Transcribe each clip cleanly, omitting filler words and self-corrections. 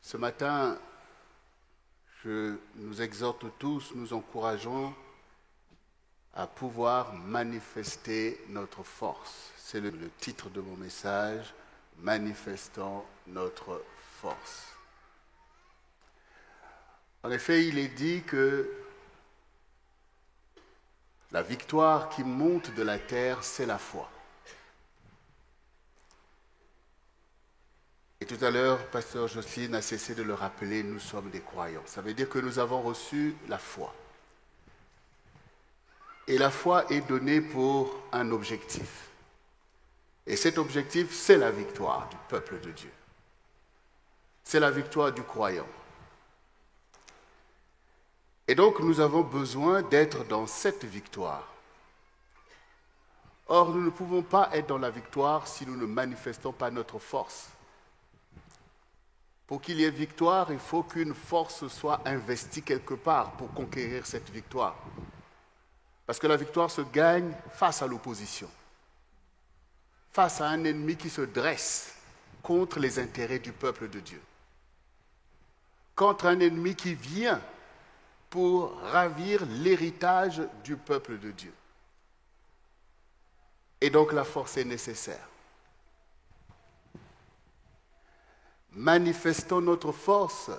Ce matin, je nous exhorte tous, nous encourageons à pouvoir manifester notre force. C'est le titre de mon message, Manifestons notre force. En effet, il est dit que la victoire qui monte de la terre, c'est la foi. Et tout à l'heure, Pasteur Jocelyne a cessé de le rappeler, nous sommes des croyants. Ça veut dire que nous avons reçu la foi. Et la foi est donnée pour un objectif. Et cet objectif, c'est la victoire du peuple de Dieu. C'est la victoire du croyant. Et donc, nous avons besoin d'être dans cette victoire. Or, nous ne pouvons pas être dans la victoire si nous ne manifestons pas notre force. Pour qu'il y ait victoire, il faut qu'une force soit investie quelque part pour conquérir cette victoire. Parce que la victoire se gagne face à l'opposition, face à un ennemi qui se dresse contre les intérêts du peuple de Dieu, contre un ennemi qui vient pour ravir l'héritage du peuple de Dieu. Et donc la force est nécessaire. Manifestons notre force,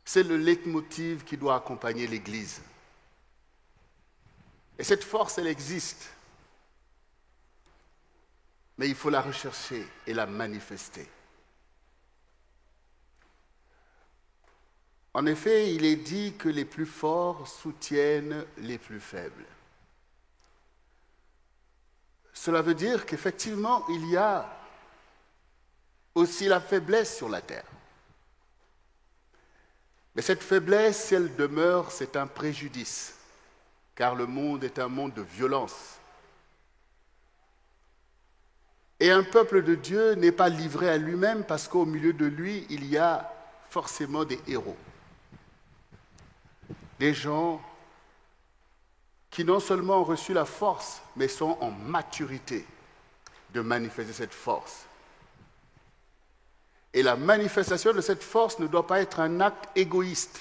c'est le leitmotiv qui doit accompagner l'Église. Et cette force, elle existe. Mais il faut la rechercher et la manifester. En effet, il est dit que les plus forts soutiennent les plus faibles. Cela veut dire qu'effectivement, il y a aussi la faiblesse sur la terre. Mais cette faiblesse, si elle demeure, c'est un préjudice, car le monde est un monde de violence. Et un peuple de Dieu n'est pas livré à lui-même parce qu'au milieu de lui, il y a forcément des héros. Des gens qui non seulement ont reçu la force, mais sont en maturité de manifester cette force. Et la manifestation de cette force ne doit pas être un acte égoïste,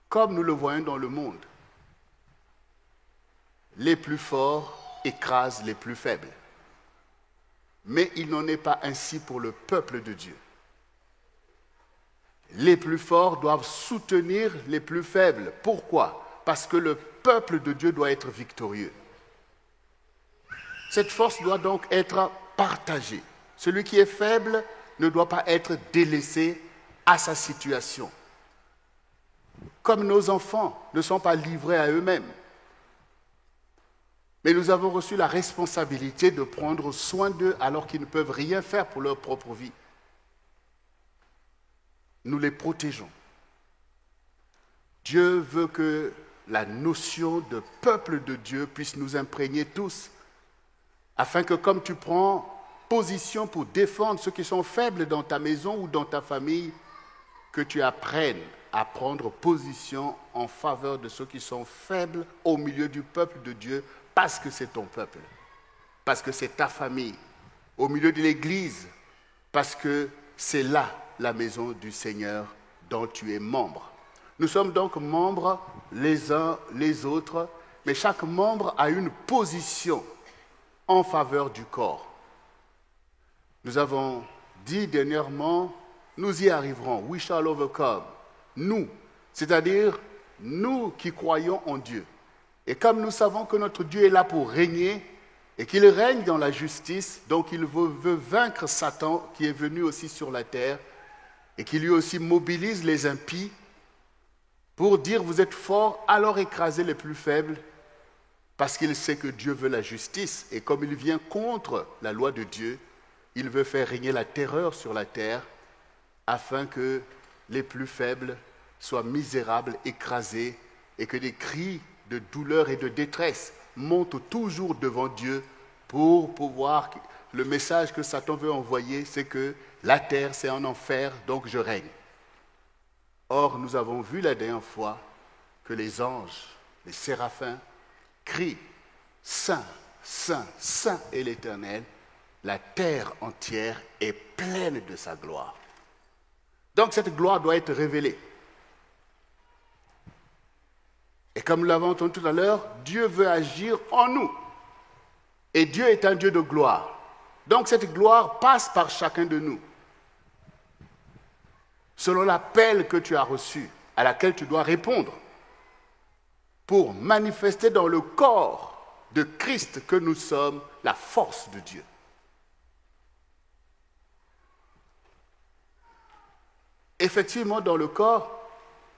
comme nous le voyons dans le monde. Les plus forts écrasent les plus faibles. Mais il n'en est pas ainsi pour le peuple de Dieu. Les plus forts doivent soutenir les plus faibles. Pourquoi? Parce que le peuple de Dieu doit être victorieux. Cette force doit donc être partagée. Celui qui est faible ne doit pas être délaissé à sa situation. Comme nos enfants ne sont pas livrés à eux-mêmes. Mais nous avons reçu la responsabilité de prendre soin d'eux alors qu'ils ne peuvent rien faire pour leur propre vie. Nous les protégeons. Dieu veut que la notion de peuple de Dieu puisse nous imprégner tous, afin que comme tu prends position pour défendre ceux qui sont faibles dans ta maison ou dans ta famille, que tu apprennes à prendre position en faveur de ceux qui sont faibles au milieu du peuple de Dieu, parce que c'est ton peuple, parce que c'est ta famille, au milieu de l'Église, parce que c'est là la maison du Seigneur dont tu es membre. Nous sommes donc membres les uns les autres, mais chaque membre a une position en faveur du corps. Nous avons dit dernièrement, nous y arriverons, we shall overcome. Nous, c'est-à-dire nous qui croyons en Dieu. Et comme nous savons que notre Dieu est là pour régner et qu'il règne dans la justice, donc il veut vaincre Satan qui est venu aussi sur la terre et qui lui aussi mobilise les impies pour dire vous êtes forts, alors écrasez les plus faibles parce qu'il sait que Dieu veut la justice et comme il vient contre la loi de Dieu, il veut faire régner la terreur sur la terre afin que les plus faibles soient misérables, écrasés et que des cris de douleur et de détresse montent toujours devant Dieu pour pouvoir... Le message que Satan veut envoyer, c'est que la terre, c'est un enfer, donc je règne. Or, nous avons vu la dernière fois que les anges, les séraphins, crient « Saint, Saint, Saint est l'Éternel ». La terre entière est pleine de sa gloire. Donc cette gloire doit être révélée. Et comme nous l'avons entendu tout à l'heure, Dieu veut agir en nous. Et Dieu est un Dieu de gloire. Donc cette gloire passe par chacun de nous. Selon l'appel que tu as reçu, à laquelle tu dois répondre, pour manifester dans le corps de Christ que nous sommes la force de Dieu. Effectivement, dans le corps,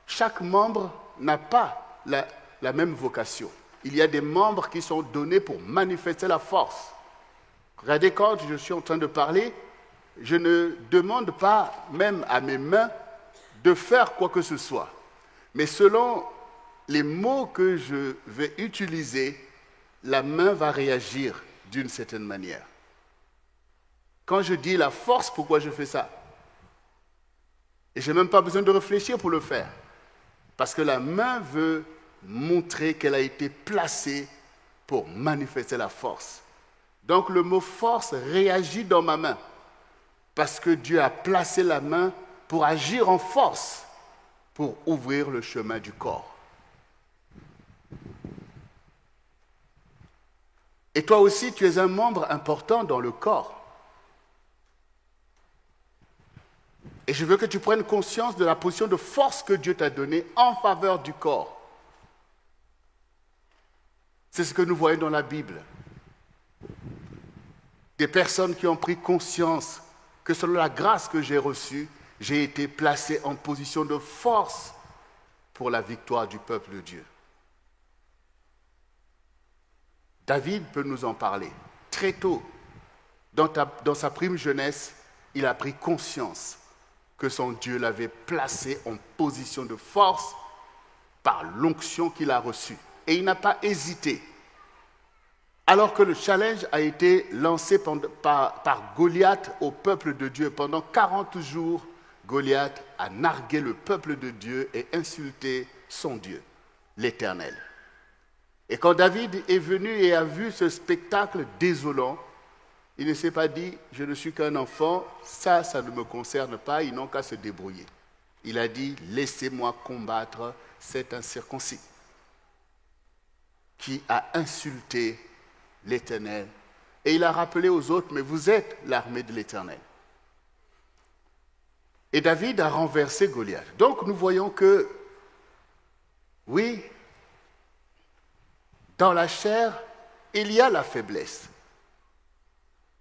chaque membre n'a pas la même vocation. Il y a des membres qui sont donnés pour manifester la force. Regardez, quand je suis en train de parler, je ne demande pas même à mes mains de faire quoi que ce soit. Mais selon les mots que je vais utiliser, la main va réagir d'une certaine manière. Quand je dis la force, pourquoi je fais ça? Et je n'ai même pas besoin de réfléchir pour le faire. Parce que la main veut montrer qu'elle a été placée pour manifester la force. Donc le mot force réagit dans ma main. Parce que Dieu a placé la main pour agir en force, pour ouvrir le chemin du corps. Et toi aussi, tu es un membre important dans le corps. Et je veux que tu prennes conscience de la position de force que Dieu t'a donnée en faveur du corps. C'est ce que nous voyons dans la Bible. Des personnes qui ont pris conscience que selon la grâce que j'ai reçue, j'ai été placé en position de force pour la victoire du peuple de Dieu. David peut nous en parler. Très tôt, dans sa prime jeunesse, il a pris conscience que son Dieu l'avait placé en position de force par l'onction qu'il a reçue. Et il n'a pas hésité. Alors que le challenge a été lancé par Goliath au peuple de Dieu, pendant 40 jours, Goliath a nargué le peuple de Dieu et insulté son Dieu, l'Éternel. Et quand David est venu et a vu ce spectacle désolant, il ne s'est pas dit « je ne suis qu'un enfant, ça ne me concerne pas, ils n'ont qu'à se débrouiller ». Il a dit « laissez-moi combattre cet incirconcis qui a insulté l'Éternel. » Et il a rappelé aux autres « mais vous êtes l'armée de l'Éternel ». Et David a renversé Goliath. Donc nous voyons que, oui, dans la chair, il y a la faiblesse.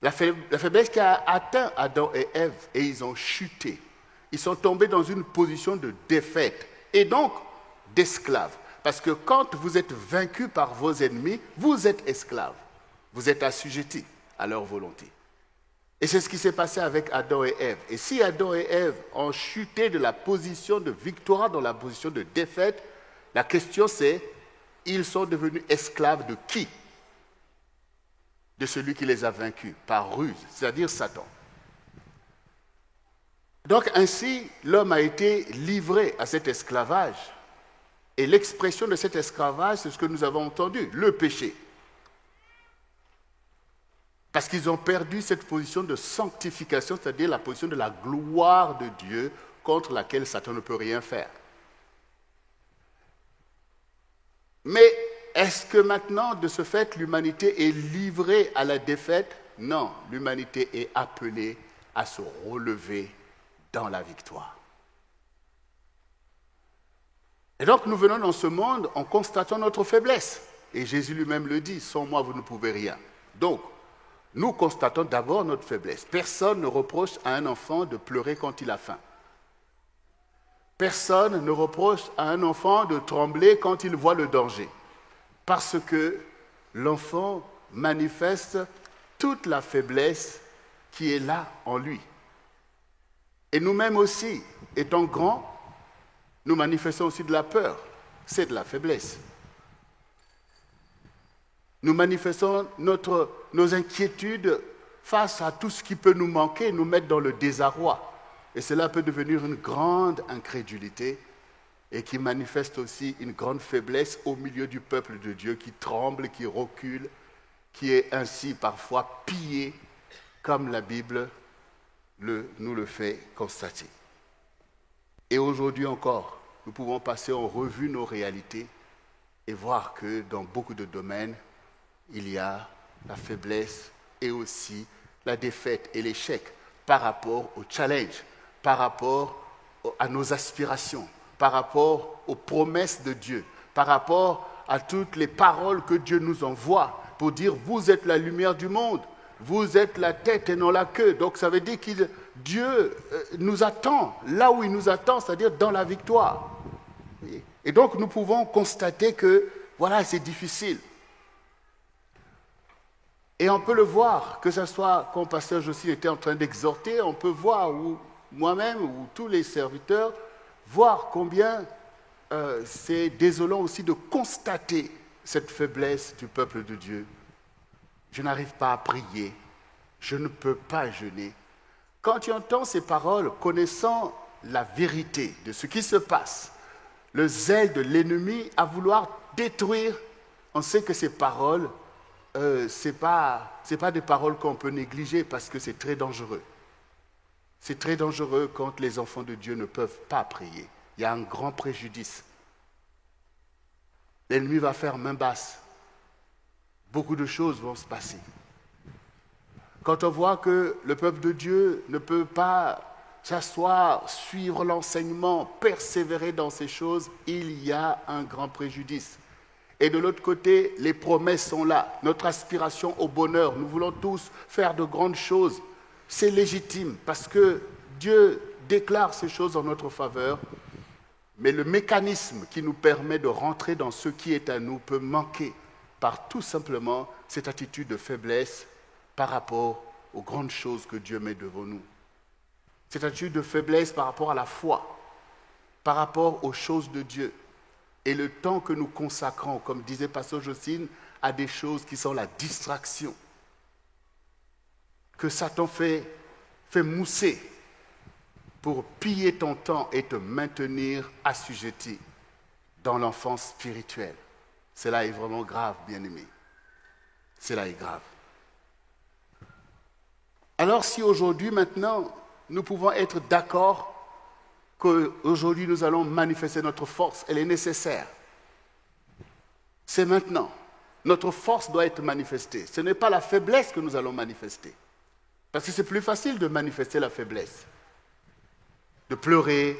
La faiblesse qui a atteint Adam et Ève, et ils ont chuté. Ils sont tombés dans une position de défaite, et donc d'esclaves. Parce que quand vous êtes vaincu par vos ennemis, vous êtes esclaves. Vous êtes assujettis à leur volonté. Et c'est ce qui s'est passé avec Adam et Ève. Et si Adam et Ève ont chuté de la position de victoire dans la position de défaite, la question c'est, ils sont devenus esclaves de qui? De celui qui les a vaincus, par ruse, c'est-à-dire Satan. Donc ainsi, l'homme a été livré à cet esclavage. Et l'expression de cet esclavage, c'est ce que nous avons entendu, le péché. Parce qu'ils ont perdu cette position de sanctification, c'est-à-dire la position de la gloire de Dieu contre laquelle Satan ne peut rien faire. Mais est-ce que maintenant, de ce fait, l'humanité est livrée à la défaite? Non, l'humanité est appelée à se relever dans la victoire. Et donc nous venons dans ce monde en constatant notre faiblesse. Et Jésus lui-même le dit, sans moi vous ne pouvez rien. Donc, nous constatons d'abord notre faiblesse. Personne ne reproche à un enfant de pleurer quand il a faim. Personne ne reproche à un enfant de trembler quand il voit le danger. Parce que l'enfant manifeste toute la faiblesse qui est là en lui. Et nous-mêmes aussi, étant grands, nous manifestons aussi de la peur. C'est de la faiblesse. Nous manifestons nos inquiétudes face à tout ce qui peut nous manquer, nous mettre dans le désarroi. Et cela peut devenir une grande incrédulité et qui manifeste aussi une grande faiblesse au milieu du peuple de Dieu qui tremble, qui recule, qui est ainsi parfois pillé, comme la Bible nous le fait constater. Et aujourd'hui encore, nous pouvons passer en revue nos réalités et voir que dans beaucoup de domaines, il y a la faiblesse et aussi la défaite et l'échec par rapport au challenge, par rapport à nos aspirations, par rapport aux promesses de Dieu, par rapport à toutes les paroles que Dieu nous envoie pour dire « vous êtes la lumière du monde ». Vous êtes la tête et non la queue. Donc ça veut dire que Dieu nous attend là où il nous attend, c'est-à-dire dans la victoire. Et donc nous pouvons constater que, voilà, c'est difficile. Et on peut le voir, que ce soit quand Pasteur Josy était en train d'exhorter, on peut voir, ou moi-même, ou tous les serviteurs, voir combien c'est désolant aussi de constater cette faiblesse du peuple de Dieu. Je n'arrive pas à prier, je ne peux pas jeûner. Quand tu entends ces paroles, connaissant la vérité de ce qui se passe, le zèle de l'ennemi à vouloir détruire, on sait que ces paroles, ce n'est pas des paroles qu'on peut négliger parce que c'est très dangereux. C'est très dangereux quand les enfants de Dieu ne peuvent pas prier. Il y a un grand préjudice. L'ennemi va faire main basse. Beaucoup de choses vont se passer. Quand on voit que le peuple de Dieu ne peut pas s'asseoir, suivre l'enseignement, persévérer dans ces choses, il y a un grand préjudice. Et de l'autre côté, les promesses sont là. Notre aspiration au bonheur, nous voulons tous faire de grandes choses. C'est légitime parce que Dieu déclare ces choses en notre faveur. Mais le mécanisme qui nous permet de rentrer dans ce qui est à nous peut manquer par tout simplement cette attitude de faiblesse par rapport aux grandes choses que Dieu met devant nous. Cette attitude de faiblesse par rapport à la foi, par rapport aux choses de Dieu. Et le temps que nous consacrons, comme disait Pasteur Jocelyne, à des choses qui sont la distraction. Que Satan fait mousser pour piller ton temps et te maintenir assujetti dans l'enfance spirituelle. Cela est vraiment grave, bien-aimé. Cela est grave. Alors si aujourd'hui, maintenant, nous pouvons être d'accord qu'aujourd'hui nous allons manifester notre force, elle est nécessaire. C'est maintenant. Notre force doit être manifestée. Ce n'est pas la faiblesse que nous allons manifester. Parce que c'est plus facile de manifester la faiblesse. De pleurer,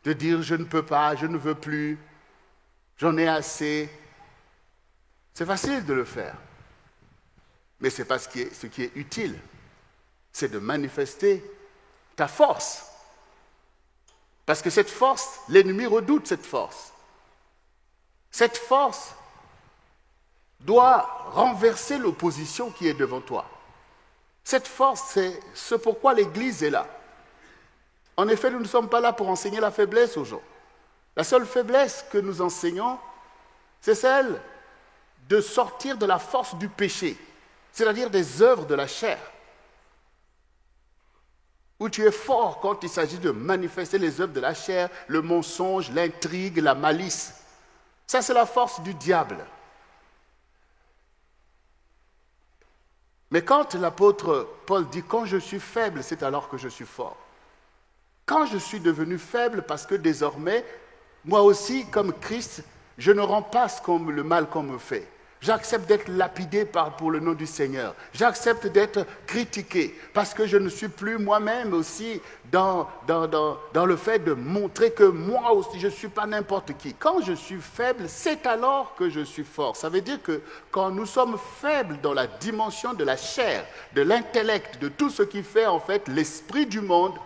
de dire je ne peux pas, je ne veux plus, j'en ai assez. C'est facile de le faire. Mais ce n'est pas ce qui est utile. C'est de manifester ta force. Parce que cette force, l'ennemi redoute cette force. Cette force doit renverser l'opposition qui est devant toi. Cette force, c'est ce pourquoi l'Église est là. En effet, nous ne sommes pas là pour enseigner la faiblesse aux gens. La seule faiblesse que nous enseignons, c'est celle de sortir de la force du péché, c'est-à-dire des œuvres de la chair. Où tu es fort quand il s'agit de manifester les œuvres de la chair, le mensonge, l'intrigue, la malice. Ça, c'est la force du diable. Mais quand l'apôtre Paul dit « quand je suis faible, c'est alors que je suis fort ». Quand je suis devenu faible, parce que désormais, moi aussi, comme Christ, je ne rends pas le mal qu'on me fait. J'accepte d'être lapidé pour le nom du Seigneur. J'accepte d'être critiqué parce que je ne suis plus moi-même aussi dans le fait de montrer que moi aussi, je ne suis pas n'importe qui. Quand je suis faible, c'est alors que je suis fort. Ça veut dire que quand nous sommes faibles dans la dimension de la chair, de l'intellect, de tout ce qui fait en fait l'esprit du monde,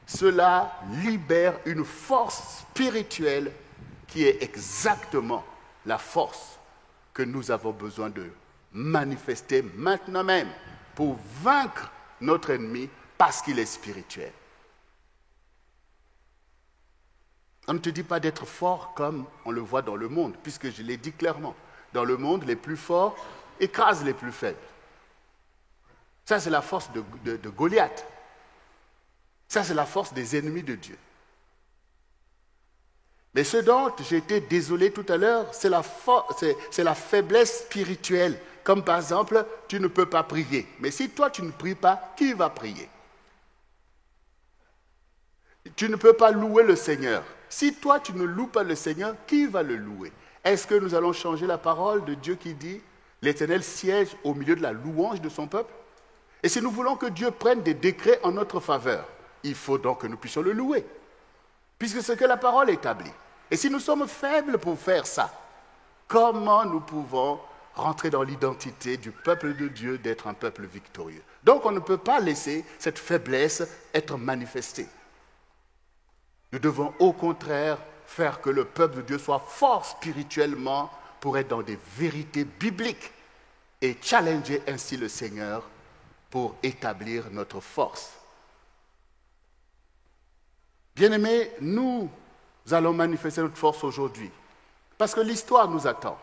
cela libère une force spirituelle qui est exactement la force que nous avons besoin de manifester maintenant même pour vaincre notre ennemi parce qu'il est spirituel. On ne te dit pas d'être fort comme on le voit dans le monde, puisque je l'ai dit clairement. Dans le monde, les plus forts écrasent les plus faibles. Ça, c'est la force de Goliath. Ça, c'est la force des ennemis de Dieu. Mais ce dont j'ai été désolé tout à l'heure, c'est la faiblesse spirituelle. Comme par exemple, tu ne peux pas prier. Mais si toi, tu ne pries pas, qui va prier? Tu ne peux pas louer le Seigneur. Si toi, tu ne loues pas le Seigneur, qui va le louer? Est-ce que nous allons changer la parole de Dieu qui dit « L'Éternel siège au milieu de la louange de son peuple » ? Et si nous voulons que Dieu prenne des décrets en notre faveur, il faut donc que nous puissions le louer, puisque c'est ce que la parole établit. Et si nous sommes faibles pour faire ça, comment nous pouvons rentrer dans l'identité du peuple de Dieu d'être un peuple victorieux? Donc on ne peut pas laisser cette faiblesse être manifestée. Nous devons au contraire faire que le peuple de Dieu soit fort spirituellement pour être dans des vérités bibliques et challenger ainsi le Seigneur pour établir notre force. Bien-aimés, nous allons manifester notre force aujourd'hui parce que l'histoire nous attend.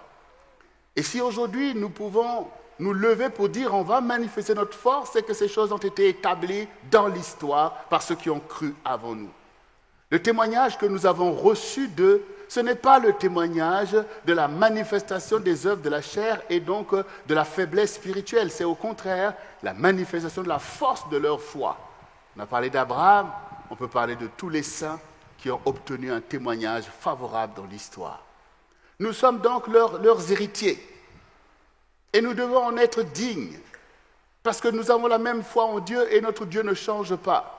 Et si aujourd'hui nous pouvons nous lever pour dire on va manifester notre force, c'est que ces choses ont été établies dans l'histoire par ceux qui ont cru avant nous. Le témoignage que nous avons reçu d'eux, ce n'est pas le témoignage de la manifestation des œuvres de la chair et donc de la faiblesse spirituelle. C'est au contraire la manifestation de la force de leur foi. On a parlé d'Abraham, on peut parler de tous les saints qui ont obtenu un témoignage favorable dans l'histoire. Nous sommes donc leurs héritiers et nous devons en être dignes parce que nous avons la même foi en Dieu et notre Dieu ne change pas.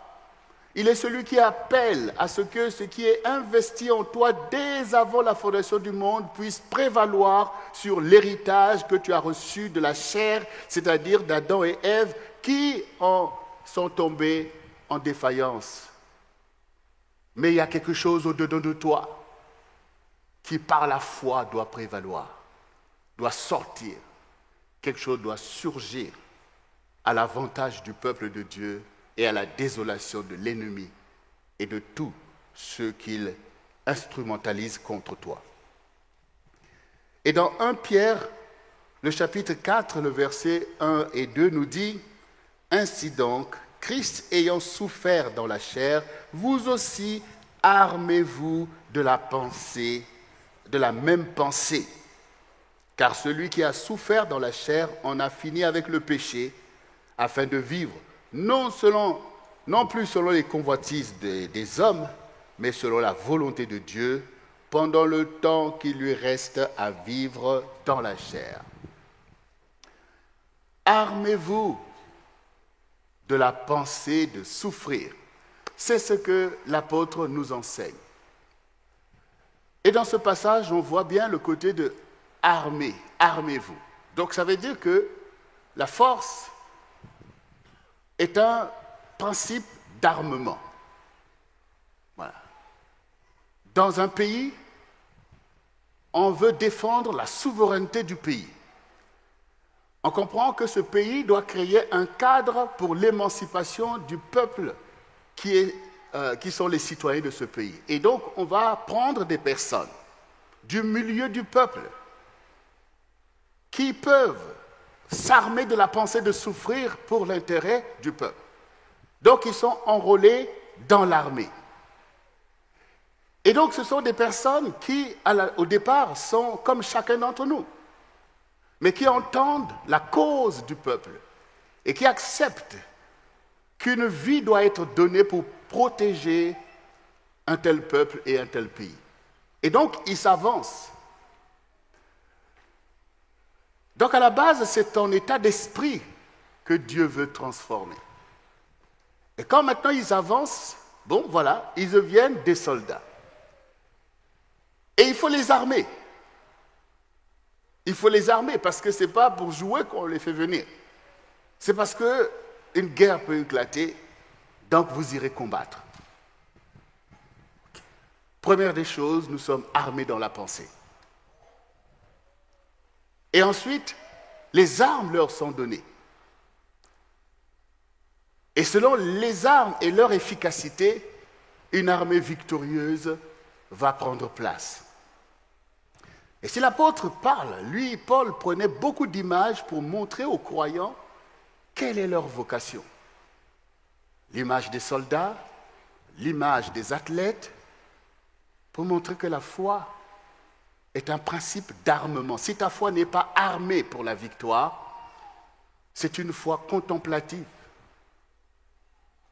Il est celui qui appelle à ce que ce qui est investi en toi dès avant la fondation du monde puisse prévaloir sur l'héritage que tu as reçu de la chair, c'est-à-dire d'Adam et Ève, qui sont tombés en défaillance. Mais il y a quelque chose au-dedans de toi qui, par la foi, doit prévaloir, doit sortir. Quelque chose doit surgir à l'avantage du peuple de Dieu et à la désolation de l'ennemi et de tous ceux qu'il instrumentalise contre toi. Et dans 1 Pierre, le chapitre 4, le verset 1 et 2 nous dit « Ainsi donc, Christ ayant souffert dans la chair, vous aussi armez-vous de la pensée, de la même pensée. Car celui qui a souffert dans la chair en a fini avec le péché, afin de vivre non plus selon les convoitises des hommes, mais selon la volonté de Dieu, pendant le temps qu'il lui reste à vivre dans la chair. Armez-vous de la pensée de souffrir. C'est ce que l'apôtre nous enseigne. Et dans ce passage, on voit bien le côté de armer, armez-vous. Donc ça veut dire que la force est un principe d'armement. Voilà. Dans un pays, on veut défendre la souveraineté du pays. On comprend que ce pays doit créer un cadre pour l'émancipation du peuple qui sont les citoyens de ce pays. Et donc, on va prendre des personnes du milieu du peuple qui peuvent s'armer de la pensée de souffrir pour l'intérêt du peuple. Donc, ils sont enrôlés dans l'armée. Et donc, ce sont des personnes qui, au départ, sont comme chacun d'entre nous, mais qui entendent la cause du peuple et qui acceptent qu'une vie doit être donnée pour protéger un tel peuple et un tel pays. Et donc, ils s'avancent. Donc, à la base, c'est ton état d'esprit que Dieu veut transformer. Et quand maintenant ils avancent, bon, voilà, ils deviennent des soldats. Et il faut les armer. Il faut les armer parce que ce n'est pas pour jouer qu'on les fait venir. C'est parce qu'une guerre peut éclater, donc vous irez combattre. Première des choses, nous sommes armés dans la pensée. Et ensuite, les armes leur sont données. Et selon les armes et leur efficacité, une armée victorieuse va prendre place. Et si l'apôtre parle, lui, Paul, prenait beaucoup d'images pour montrer aux croyants quelle est leur vocation. L'image des soldats, l'image des athlètes, pour montrer que la foi est un principe d'armement. Si ta foi n'est pas armée pour la victoire, c'est une foi contemplative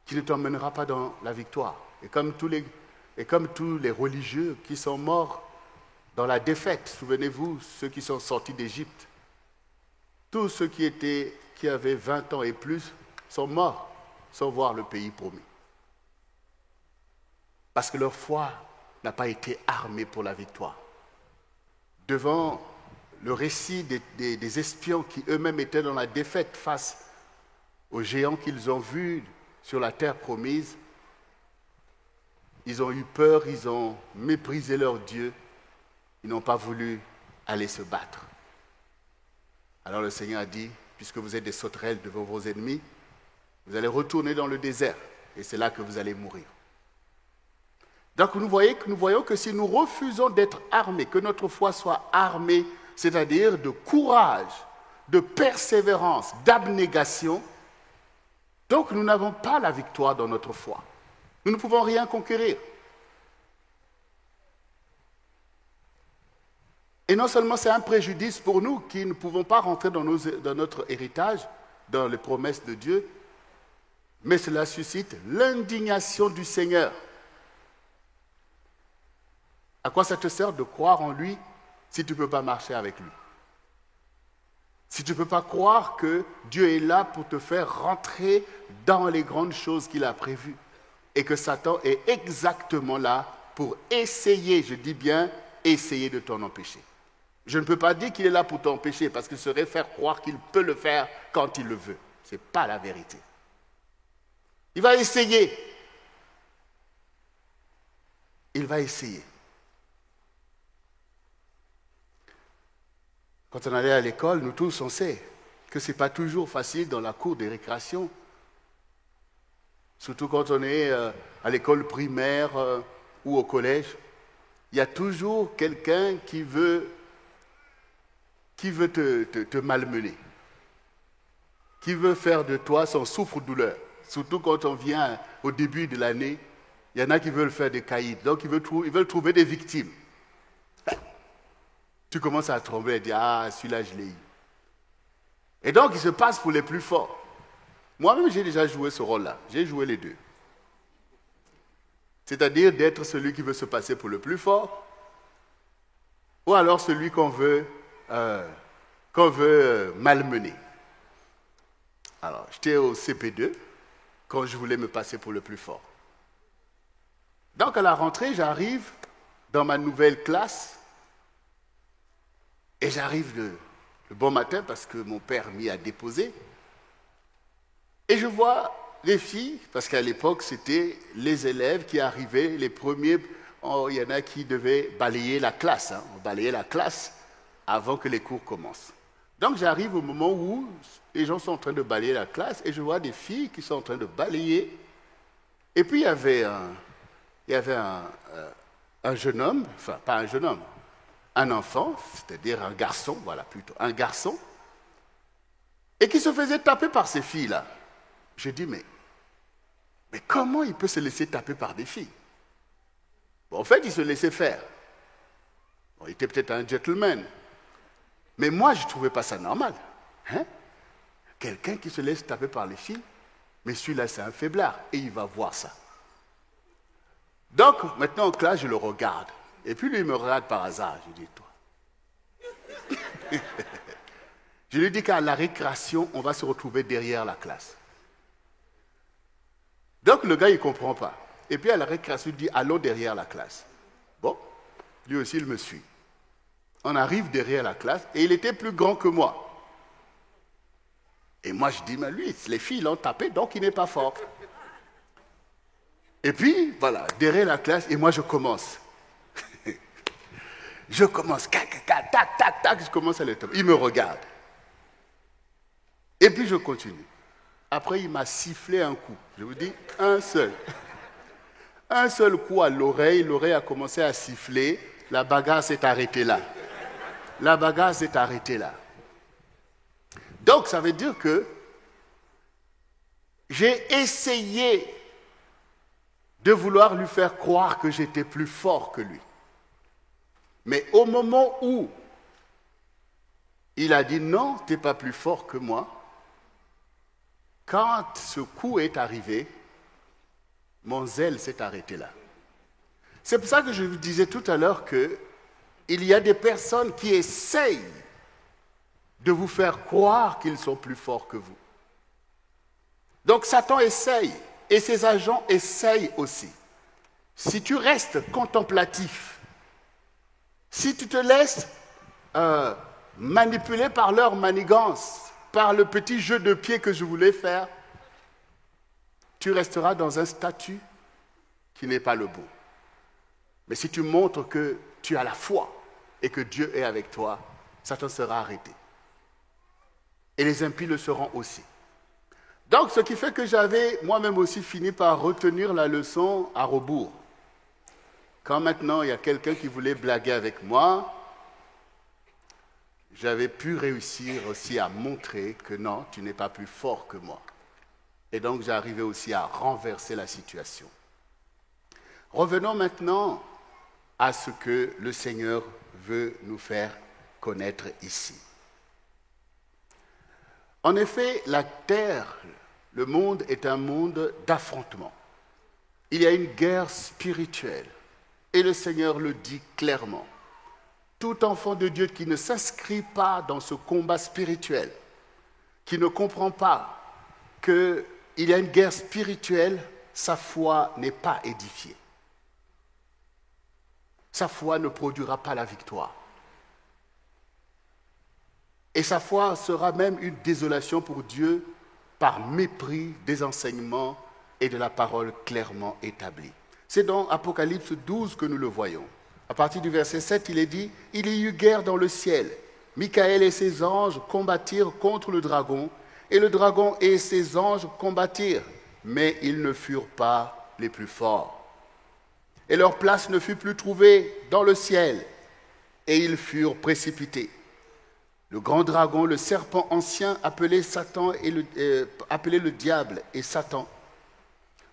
qui ne t'emmènera pas dans la victoire. Et comme tous les religieux qui sont morts dans la défaite, souvenez-vous, ceux qui sont sortis d'Égypte, tous ceux qui avaient 20 ans et plus sont morts sans voir le pays promis. Parce que leur foi n'a pas été armée pour la victoire. Devant le récit des espions qui eux-mêmes étaient dans la défaite face aux géants qu'ils ont vus sur la terre promise, ils ont eu peur, ils ont méprisé leur Dieu, ils n'ont pas voulu aller se battre. Alors le Seigneur a dit, puisque vous êtes des sauterelles devant vos ennemis, vous allez retourner dans le désert et c'est là que vous allez mourir. Donc nous voyons que si nous refusons d'être armés, que notre foi soit armée, c'est-à-dire de courage, de persévérance, d'abnégation, donc nous n'avons pas la victoire dans notre foi. Nous ne pouvons rien conquérir. Et non seulement c'est un préjudice pour nous qui ne pouvons pas rentrer dans notre héritage, dans les promesses de Dieu, mais cela suscite l'indignation du Seigneur. À quoi ça te sert de croire en lui si tu ne peux pas marcher avec lui? Si tu ne peux pas croire que Dieu est là pour te faire rentrer dans les grandes choses qu'il a prévues et que Satan est exactement là pour essayer, je dis bien, essayer de t'en empêcher. Je ne peux pas dire qu'il est là pour t'empêcher parce que ce serait faire croire qu'il peut le faire quand il le veut. Ce n'est pas la vérité. Il va essayer. Il va essayer. Quand on allait à l'école, nous tous, on sait que ce n'est pas toujours facile dans la cour de récréation. Surtout quand on est à l'école primaire ou au collège. Il y a toujours quelqu'un qui veut te malmener, qui veut faire de toi son souffre-douleur. Surtout quand on vient au début de l'année, il y en a qui veulent faire des caïds, donc ils veulent trouver des victimes. Tu commences à trembler et dire, ah, celui-là, je l'ai eu. Et donc, il se passe pour les plus forts. Moi-même, j'ai déjà joué ce rôle-là. J'ai joué les deux. C'est-à-dire d'être celui qui veut se passer pour le plus fort, ou alors celui qu'on veut malmener. Alors, j'étais au CP2 quand je voulais me passer pour le plus fort. Donc, à la rentrée, j'arrive dans ma nouvelle classe. Et j'arrive le bon matin parce que mon père m'y a déposé. Et je vois les filles, parce qu'à l'époque, c'était les élèves qui arrivaient, les premiers. Il y en a qui devaient balayer la classe. On balayait la classe avant que les cours commencent. Donc j'arrive au moment où les gens sont en train de balayer la classe et je vois des filles qui sont en train de balayer. Et puis il y avait un jeune homme, enfin pas un jeune homme, un enfant, c'est-à-dire un garçon, voilà plutôt, un garçon, et qui se faisait taper par ces filles-là. Je dis, mais comment il peut se laisser taper par des filles? Bon, en fait, il se laissait faire. Bon, il était peut-être un gentleman. Mais moi, je ne trouvais pas ça normal. Hein? Quelqu'un qui se laisse taper par les filles, mais celui-là, c'est un faiblard, et il va voir ça. Donc, maintenant, en classe, je le regarde. Et puis, lui, il me regarde par hasard. Je dis, toi. Je lui dis qu'à la récréation, on va se retrouver derrière la classe. Donc, le gars, il ne comprend pas. Et puis, à la récréation, il dit, allons derrière la classe. Bon, lui aussi, il me suit. On arrive derrière la classe, et il était plus grand que moi. Et moi, je dis, mais lui, les filles l'ont tapé, donc il n'est pas fort. Et puis, voilà, derrière la classe, et moi, je commence. Je commence, tac, tac, tac, je commence à le taper. Il me regarde. Et puis, je continue. Après, il m'a sifflé un coup. Je vous dis, un seul. Un seul coup à l'oreille. L'oreille a commencé à siffler. La bagarre s'est arrêtée là. La bagarre s'est arrêtée là. Donc, ça veut dire que j'ai essayé de vouloir lui faire croire que j'étais plus fort que lui. Mais au moment où il a dit non, tu n'es pas plus fort que moi, quand ce coup est arrivé, Mon zèle s'est arrêté là. C'est pour ça que je vous disais tout à l'heure qu'il y a des personnes qui essayent de vous faire croire qu'ils sont plus forts que vous. Donc Satan essaye, et ses agents essayent aussi. Si tu restes contemplatif, si tu te laisses manipuler par leur manigance, par le petit jeu de pied que je voulais faire, tu resteras dans un statut qui n'est pas le bon. Mais si tu montres que tu as la foi et que Dieu est avec toi, Satan sera arrêté. Et les impies le seront aussi. Donc, ce qui fait que j'avais moi-même aussi fini par retenir la leçon à rebours. Quand maintenant il y a quelqu'un qui voulait blaguer avec moi, j'avais pu réussir aussi à montrer que non, tu n'es pas plus fort que moi. Et donc j'arrivais aussi à renverser la situation. Revenons maintenant à ce que le Seigneur veut nous faire connaître ici. En effet, la terre, le monde est un monde d'affrontement. Il y a une guerre spirituelle. Et le Seigneur le dit clairement. Tout enfant de Dieu qui ne s'inscrit pas dans ce combat spirituel, qui ne comprend pas qu'il y a une guerre spirituelle, sa foi n'est pas édifiée. Sa foi ne produira pas la victoire. Et sa foi sera même une désolation pour Dieu par mépris des enseignements et de la parole clairement établie. C'est dans Apocalypse 12 que nous le voyons. À partir du verset 7, il est dit « Il y eut guerre dans le ciel. Michael et ses anges combattirent contre le dragon, et le dragon et ses anges combattirent, mais ils ne furent pas les plus forts. Et leur place ne fut plus trouvée dans le ciel, et ils furent précipités. Le grand dragon, le serpent ancien, appelé le diable et Satan,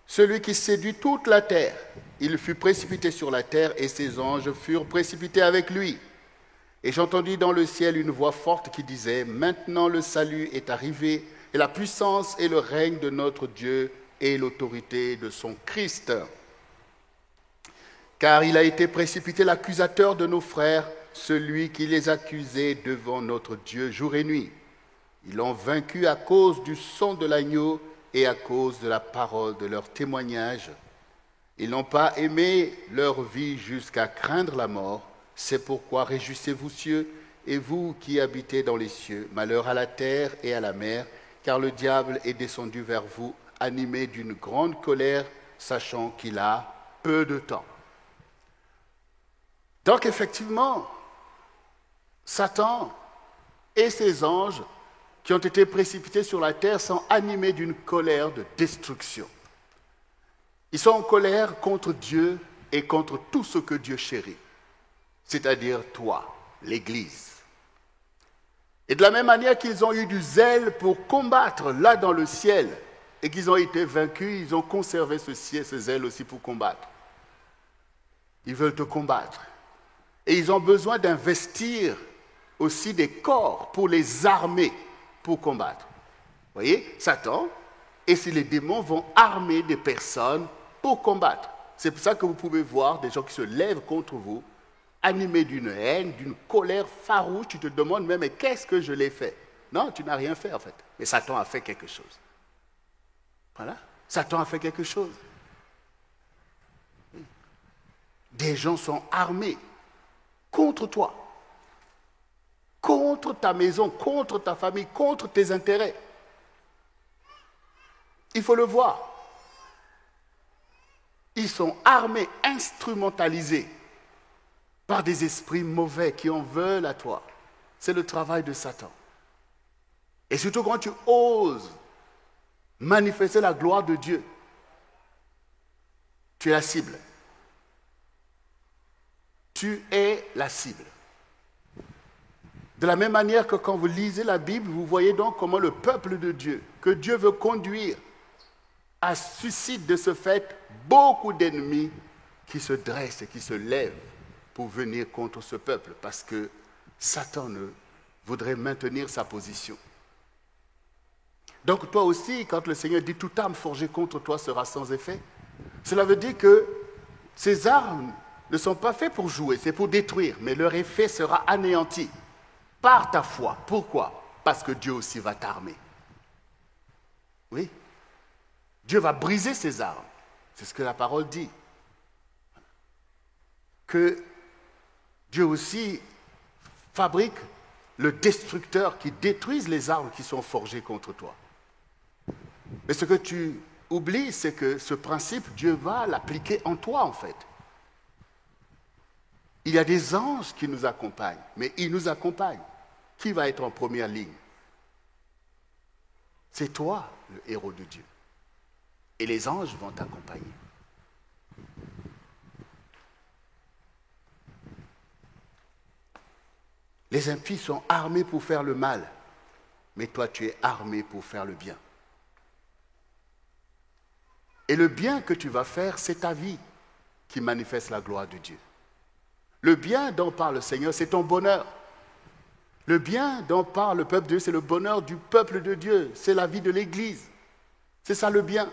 celui qui séduit toute la terre, il fut précipité sur la terre et ses anges furent précipités avec lui. Et j'entendis dans le ciel une voix forte qui disait « Maintenant le salut est arrivé, et la puissance et le règne de notre Dieu et l'autorité de son Christ. Car il a été précipité l'accusateur de nos frères, celui qui les accusait devant notre Dieu jour et nuit. Ils l'ont vaincu à cause du sang de l'agneau et à cause de la parole de leur témoignage. Ils n'ont pas aimé leur vie jusqu'à craindre la mort. C'est pourquoi réjouissez-vous, cieux, et vous qui habitez dans les cieux. Malheur à la terre et à la mer, car le diable est descendu vers vous, animé d'une grande colère, sachant qu'il a peu de temps. » Donc effectivement, Satan et ses anges qui ont été précipités sur la terre sont animés d'une colère de destruction. Ils sont en colère contre Dieu et contre tout ce que Dieu chérit, c'est-à-dire toi, l'Église. Et de la même manière qu'ils ont eu du zèle pour combattre là dans le ciel et qu'ils ont été vaincus, ils ont conservé ce zèle aussi pour combattre. Ils veulent te combattre. Et ils ont besoin d'investir aussi des corps pour les armer pour combattre. Vous voyez, Satan et les démons vont armer des personnes pour combattre. C'est pour ça que vous pouvez voir des gens qui se lèvent contre vous, animés d'une haine, d'une colère farouche. Tu te demandes même, mais qu'est-ce que je l'ai fait? Non, tu n'as rien fait en fait. Mais Satan a fait quelque chose. Voilà. Satan a fait quelque chose. Des gens sont armés contre toi, contre ta maison, contre ta famille, contre tes intérêts. Il faut le voir. Ils sont armés, instrumentalisés par des esprits mauvais qui en veulent à toi. C'est le travail de Satan. Et surtout quand tu oses manifester la gloire de Dieu, tu es la cible. Tu es la cible. De la même manière que quand vous lisez la Bible, vous voyez donc comment le peuple de Dieu, que Dieu veut conduire, suscite de ce fait beaucoup d'ennemis qui se dressent et qui se lèvent pour venir contre ce peuple, parce que Satan voudrait maintenir sa position. Donc toi aussi, quand le Seigneur dit « toute arme forgée contre toi sera sans effet », Cela veut dire que ces armes ne sont pas faites pour jouer, c'est pour détruire, mais leur effet sera anéanti par ta foi. Pourquoi? Parce que Dieu aussi va t'armer. Oui. Dieu va briser ses armes. C'est ce que la parole dit. Que Dieu aussi fabrique le destructeur qui détruise les armes qui sont forgées contre toi. Mais ce que tu oublies, c'est que ce principe, Dieu va l'appliquer en toi, en fait. Il y a des anges qui nous accompagnent, mais ils nous accompagnent. Qui va être en première ligne? C'est toi, le héros de Dieu. Et les anges vont t'accompagner. Les impies sont armés pour faire le mal, mais toi tu es armé pour faire le bien. Et le bien que tu vas faire, c'est ta vie qui manifeste la gloire de Dieu. Le bien dont parle le Seigneur, c'est ton bonheur. Le bien dont parle le peuple de Dieu, c'est le bonheur du peuple de Dieu. C'est la vie de l'Église. C'est ça le bien.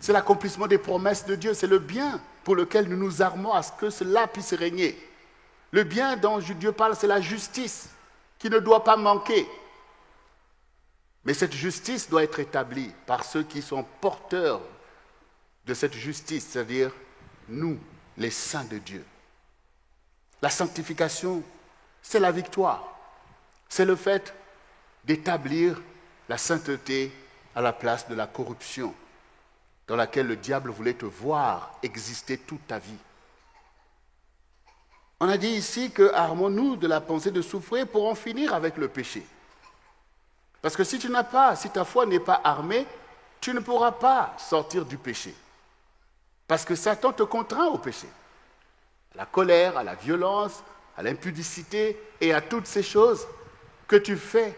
C'est l'accomplissement des promesses de Dieu. C'est le bien pour lequel nous nous armons à ce que cela puisse régner. Le bien dont Dieu parle, c'est la justice qui ne doit pas manquer. Mais cette justice doit être établie par ceux qui sont porteurs de cette justice, c'est-à-dire nous, les saints de Dieu. La sanctification, c'est la victoire. C'est le fait d'établir la sainteté à la place de la corruption dans laquelle le diable voulait te voir exister toute ta vie. On a dit ici que armons-nous de la pensée de souffrir pour en finir avec le péché. Parce que si ta foi n'est pas armée, tu ne pourras pas sortir du péché. Parce que Satan te contraint au péché. À la colère, à la violence, à l'impudicité et à toutes ces choses que tu fais.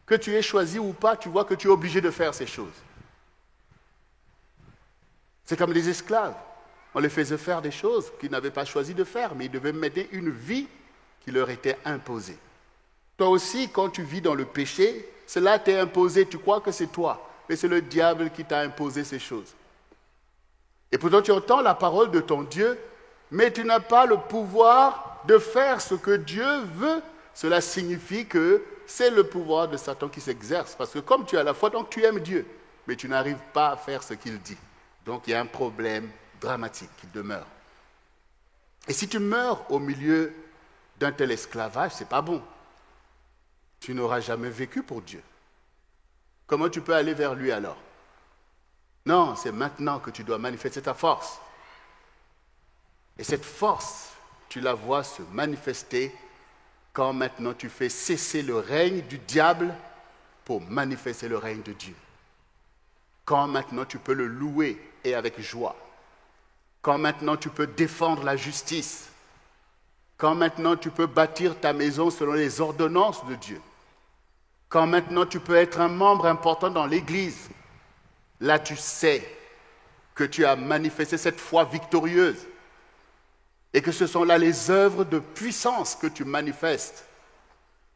Que tu aies choisi ou pas, tu vois que tu es obligé de faire ces choses. C'est comme les esclaves. On les faisait faire des choses qu'ils n'avaient pas choisi de faire, mais ils devaient mener une vie qui leur était imposée. Toi aussi, quand tu vis dans le péché, cela t'est imposé, tu crois que c'est toi, mais c'est le diable qui t'a imposé ces choses. Et pourtant, tu entends la parole de ton Dieu, mais tu n'as pas le pouvoir de faire ce que Dieu veut. Cela signifie que c'est le pouvoir de Satan qui s'exerce, parce que comme tu as la foi, donc tu aimes Dieu, mais tu n'arrives pas à faire ce qu'il dit. Donc il y a un problème dramatique qui demeure. Et si tu meurs au milieu d'un tel esclavage, ce n'est pas bon. Tu n'auras jamais vécu pour Dieu. Comment tu peux aller vers lui alors? Non, c'est maintenant que tu dois manifester ta force. Et cette force, tu la vois se manifester quand maintenant tu fais cesser le règne du diable pour manifester le règne de Dieu. Quand maintenant tu peux le louer et avec joie. Quand maintenant tu peux défendre la justice. Quand maintenant tu peux bâtir ta maison selon les ordonnances de Dieu. Quand maintenant tu peux être un membre important dans l'Église. Là tu sais que tu as manifesté cette foi victorieuse. Et que ce sont là les œuvres de puissance que tu manifestes.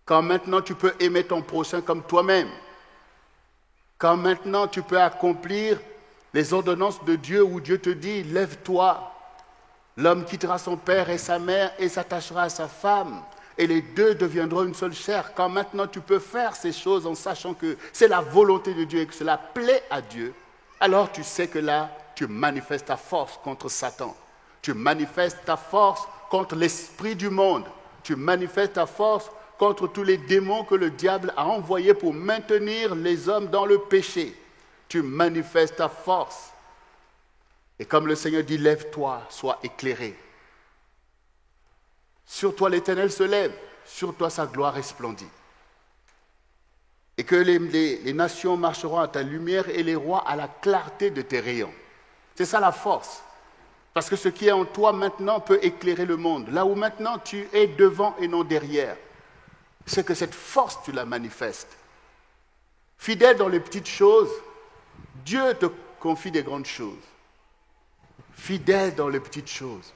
Quand maintenant tu peux aimer ton prochain comme toi-même. Quand maintenant tu peux accomplir les ordonnances de Dieu où Dieu te dit, lève-toi, l'homme quittera son père et sa mère et s'attachera à sa femme et les deux deviendront une seule chair. Quand maintenant tu peux faire ces choses en sachant que c'est la volonté de Dieu et que cela plaît à Dieu, alors tu sais que là, tu manifestes ta force contre Satan. Tu manifestes ta force contre l'esprit du monde. Tu manifestes ta force contre tous les démons que le diable a envoyés pour maintenir les hommes dans le péché. Tu manifestes ta force. Et comme le Seigneur dit, lève-toi, sois éclairé. Sur toi l'Éternel se lève, sur toi sa gloire resplendit. Et que les nations marcheront à ta lumière et les rois à la clarté de tes rayons. C'est ça la force. Parce que ce qui est en toi maintenant peut éclairer le monde. Là où maintenant tu es devant et non derrière. C'est que cette force, tu la manifestes. Fidèle dans les petites choses, Dieu te confie des grandes choses. Fidèle dans les petites choses.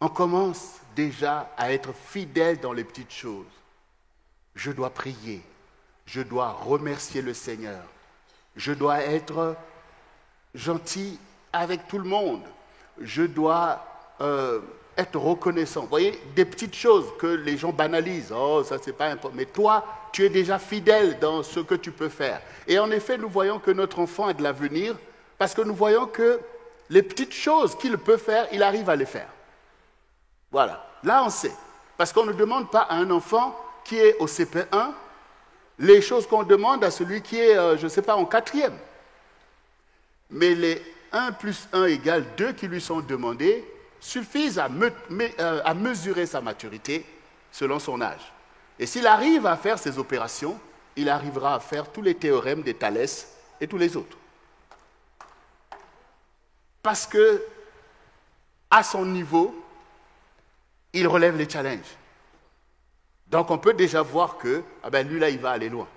On commence déjà à être fidèle dans les petites choses. Je dois prier. Je dois remercier le Seigneur. Je dois être gentil avec tout le monde. Je dois être reconnaissant. Vous voyez, des petites choses que les gens banalisent. Oh, ça, c'est pas important. Mais toi, tu es déjà fidèle dans ce que tu peux faire. Et en effet, nous voyons que notre enfant a de l'avenir parce que nous voyons que les petites choses qu'il peut faire, il arrive à les faire. Voilà. Là, on sait. Parce qu'on ne demande pas à un enfant qui est au CP1 les choses qu'on demande à celui qui est, je ne sais pas, en 4e. Mais les 1 plus 1 égale 2 qui lui sont demandés suffisent à mesurer sa maturité selon son âge. Et s'il arrive à faire ces opérations, il arrivera à faire tous les théorèmes des Thalès et tous les autres. Parce que, à son niveau, il relève les challenges. Donc on peut déjà voir que, lui là, il va aller loin.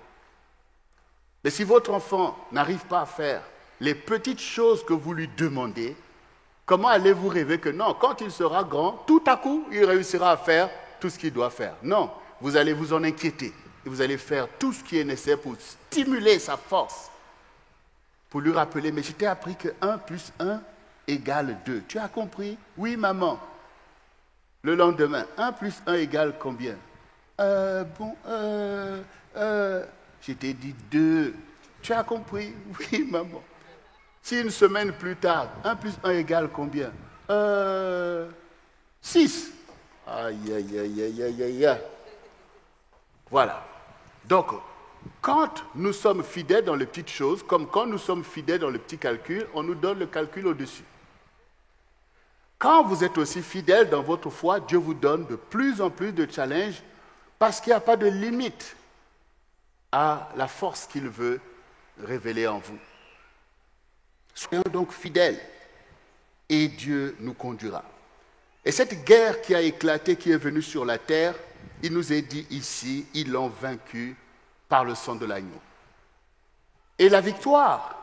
Mais si votre enfant n'arrive pas à faire les petites choses que vous lui demandez, comment allez-vous rêver que non, quand il sera grand, tout à coup, il réussira à faire tout ce qu'il doit faire? Non, vous allez vous en inquiéter. Et vous allez faire tout ce qui est nécessaire pour stimuler sa force. Pour lui rappeler, mais je t'ai appris que 1 plus 1 égale 2. Tu as compris? Oui, maman. Le lendemain, 1 plus 1 égale combien? Je t'ai dit 2. Tu as compris? Oui, maman. Si une semaine plus tard, 1 plus 1 égale combien? 6. Aïe, aïe, aïe, aïe, aïe, aïe, aïe. Voilà. Donc, quand nous sommes fidèles dans les petites choses, comme quand nous sommes fidèles dans le petit calcul, on nous donne le calcul au-dessus. Quand vous êtes aussi fidèle dans votre foi, Dieu vous donne de plus en plus de challenges parce qu'il n'y a pas de limite à la force qu'il veut révéler en vous. Soyons donc fidèles et Dieu nous conduira. Et cette guerre qui a éclaté, qui est venue sur la terre, il nous est dit ici, ils l'ont vaincue par le sang de l'agneau. Et la victoire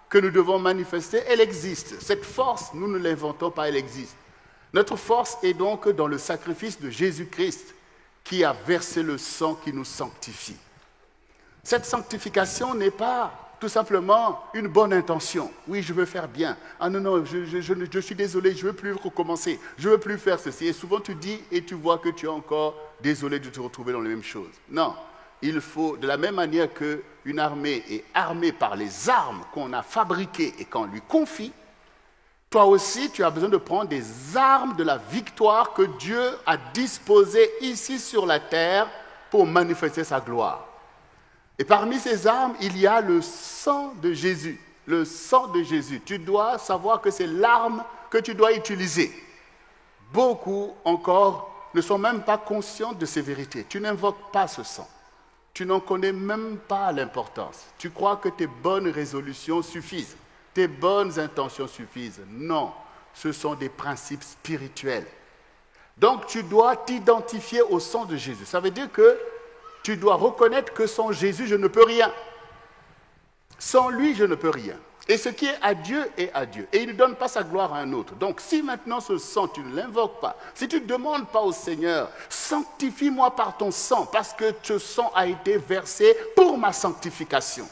que nous devons manifester, elle existe. Cette force, nous ne l'inventons pas, elle existe. Notre force est donc dans le sacrifice de Jésus-Christ qui a versé le sang qui nous sanctifie. Cette sanctification n'est pas tout simplement une bonne intention. Oui, je veux faire bien. Ah non, je suis désolé, je ne veux plus recommencer. Je ne veux plus faire ceci. Et souvent tu dis et tu vois que tu es encore désolé de te retrouver dans les mêmes choses. Non, il faut, de la même manière qu'une armée est armée par les armes qu'on a fabriquées et qu'on lui confie, toi aussi tu as besoin de prendre des armes de la victoire que Dieu a disposées ici sur la terre pour manifester sa gloire. Et parmi ces armes, il y a le sang de Jésus. Le sang de Jésus. Tu dois savoir que c'est l'arme que tu dois utiliser. Beaucoup encore ne sont même pas conscients de ces vérités. Tu n'invoques pas ce sang. Tu n'en connais même pas l'importance. Tu crois que tes bonnes résolutions suffisent. Tes bonnes intentions suffisent. Non, ce sont des principes spirituels. Donc tu dois t'identifier au sang de Jésus. Ça veut dire que tu dois reconnaître que sans Jésus, je ne peux rien. Sans lui, je ne peux rien. Et ce qui est à Dieu est à Dieu. Et il ne donne pas sa gloire à un autre. Donc si maintenant ce sang, tu ne l'invoques pas, si tu ne demandes pas au Seigneur, sanctifie-moi par ton sang, parce que ce sang a été versé pour ma sanctification,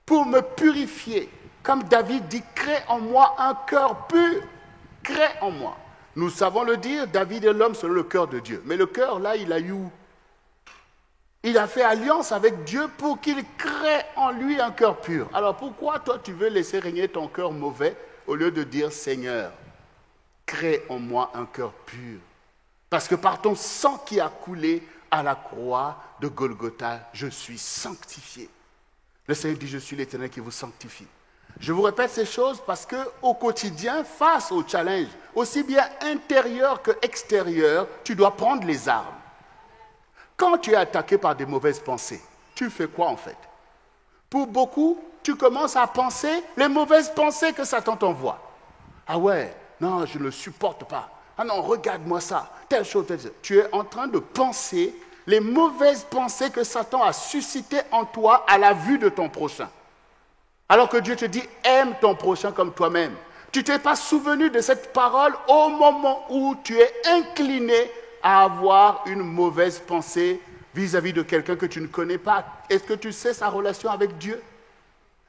pour me purifier. Comme David dit, crée en moi un cœur pur. Crée en moi. Nous savons le dire, David est l'homme selon le cœur de Dieu. Mais le cœur, là, il a eu où? Il a fait alliance avec Dieu pour qu'il crée en lui un cœur pur. Alors pourquoi toi tu veux laisser régner ton cœur mauvais au lieu de dire Seigneur, crée en moi un cœur pur? Parce que par ton sang qui a coulé à la croix de Golgotha, je suis sanctifié. Le Seigneur dit, je suis l'Éternel qui vous sanctifie. Je vous répète ces choses parce qu'au quotidien, face aux challenges, aussi bien intérieurs que extérieurs, tu dois prendre les armes. Quand tu es attaqué par des mauvaises pensées, tu fais quoi en fait? Pour beaucoup, tu commences à penser les mauvaises pensées que Satan t'envoie. Ah ouais, non, je ne le supporte pas. Ah non, regarde-moi ça, telle chose, telle chose. Tu es en train de penser les mauvaises pensées que Satan a suscitées en toi à la vue de ton prochain. Alors que Dieu te dit, aime ton prochain comme toi-même. Tu ne t'es pas souvenu de cette parole au moment où tu es incliné à avoir une mauvaise pensée vis-à-vis de quelqu'un que tu ne connais pas. Est-ce que tu sais sa relation avec Dieu?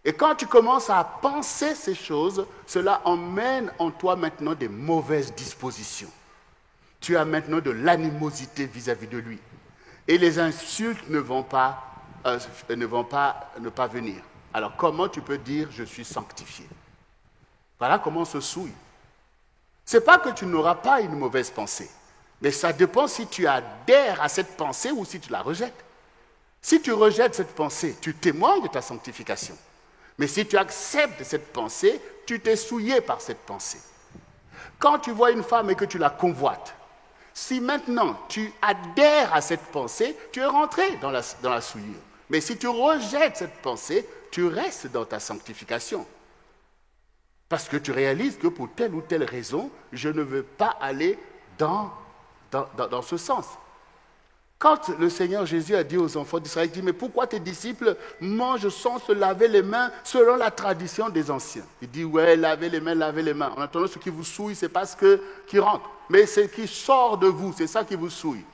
Et quand tu commences à penser ces choses, cela emmène en toi maintenant des mauvaises dispositions. Tu as maintenant de l'animosité vis-à-vis de lui. Et les insultes ne vont pas ne pas venir. Alors comment tu peux dire je suis sanctifié? Voilà comment on se souille. Ce n'est pas que tu n'auras pas une mauvaise pensée, mais ça dépend si tu adhères à cette pensée ou si tu la rejettes. Si tu rejettes cette pensée, tu témoignes de ta sanctification. Mais si tu acceptes cette pensée, tu t'es souillé par cette pensée. Quand tu vois une femme et que tu la convoites, si maintenant tu adhères à cette pensée, tu es rentré dans la souillure. Mais si tu rejettes cette pensée, tu restes dans ta sanctification. Parce que tu réalises que pour telle ou telle raison, je ne veux pas aller dans ce sens. Quand le Seigneur Jésus a dit aux enfants d'Israël, il dit, mais pourquoi tes disciples mangent sans se laver les mains selon la tradition des anciens? Il dit, ouais, lavez les mains, lavez les mains. En attendant, ce qui vous souille, ce n'est pas ce qui rentre, mais ce qui sort de vous, c'est ça qui vous souille.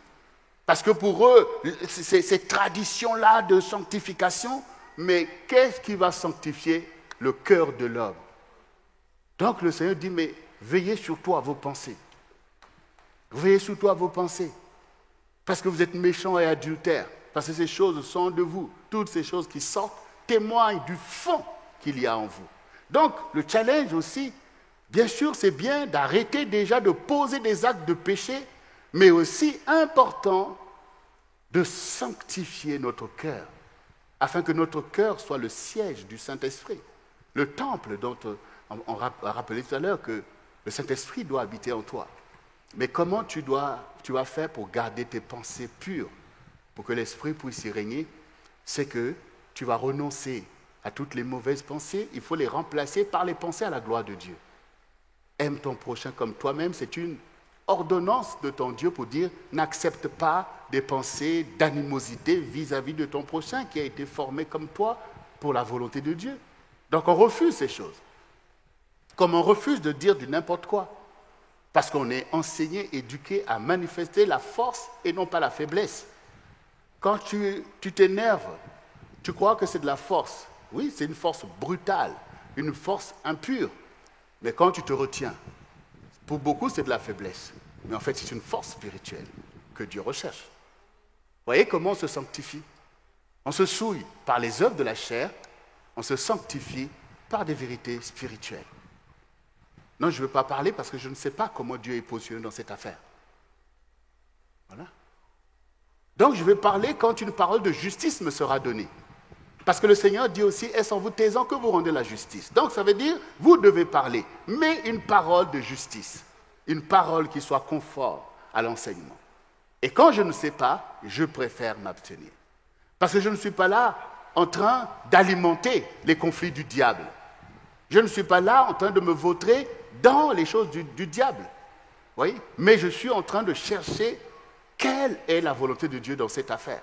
Parce que pour eux, ces traditions-là de sanctification, mais qu'est-ce qui va sanctifier le cœur de l'homme? Donc le Seigneur dit, mais veillez surtout à vos pensées. Veillez surtout à vos pensées. Parce que vous êtes méchants et adultères. Parce que ces choses sont de vous. Toutes ces choses qui sortent témoignent du fond qu'il y a en vous. Donc le challenge aussi, bien sûr, c'est bien d'arrêter déjà de poser des actes de péché, mais aussi important de sanctifier notre cœur, afin que notre cœur soit le siège du Saint-Esprit. Le temple dont on a rappelé tout à l'heure que le Saint-Esprit doit habiter en toi. Mais comment tu vas faire pour garder tes pensées pures, pour que l'Esprit puisse y régner? C'est que tu vas renoncer à toutes les mauvaises pensées, il faut les remplacer par les pensées à la gloire de Dieu. Aime ton prochain comme toi-même, c'est une ordonnance de ton Dieu pour dire n'accepte pas des pensées d'animosité vis-à-vis de ton prochain qui a été formé comme toi pour la volonté de Dieu. Donc on refuse ces choses. Comme on refuse de dire du n'importe quoi. Parce qu'on est enseigné, éduqué à manifester la force et non pas la faiblesse. Quand tu t'énerves, tu crois que c'est de la force. Oui, c'est une force brutale, une force impure. Mais quand tu te retiens, pour beaucoup, c'est de la faiblesse. Mais en fait, c'est une force spirituelle que Dieu recherche. Vous voyez comment on se sanctifie? On se souille par les œuvres de la chair, on se sanctifie par des vérités spirituelles. Non, je ne veux pas parler parce que je ne sais pas comment Dieu est positionné dans cette affaire. Voilà. Donc, je vais parler quand une parole de justice me sera donnée. Parce que le Seigneur dit aussi, est-ce en vous taisant que vous rendez la justice? Donc, ça veut dire, vous devez parler, mais une parole de justice. Une parole qui soit conforme à l'enseignement. Et quand je ne sais pas, je préfère m'abstenir. Parce que je ne suis pas là en train d'alimenter les conflits du diable. Je ne suis pas là en train de me vautrer dans les choses du diable. Oui, mais je suis en train de chercher quelle est la volonté de Dieu dans cette affaire.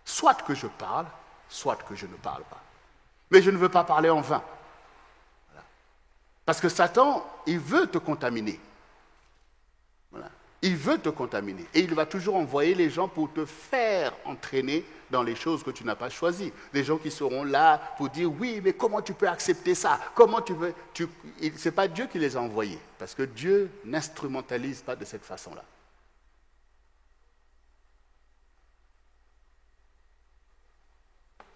Soit que je parle, soit que je ne parle pas. Mais je ne veux pas parler en vain. Voilà. Parce que Satan, il veut te contaminer. Voilà. Il veut te contaminer. Et il va toujours envoyer les gens pour te faire entraîner dans les choses que tu n'as pas choisies. Les gens qui seront là pour dire, oui, mais comment tu peux accepter ça? Comment tu veux... Ce n'est pas Dieu qui les a envoyés. Parce que Dieu n'instrumentalise pas de cette façon-là.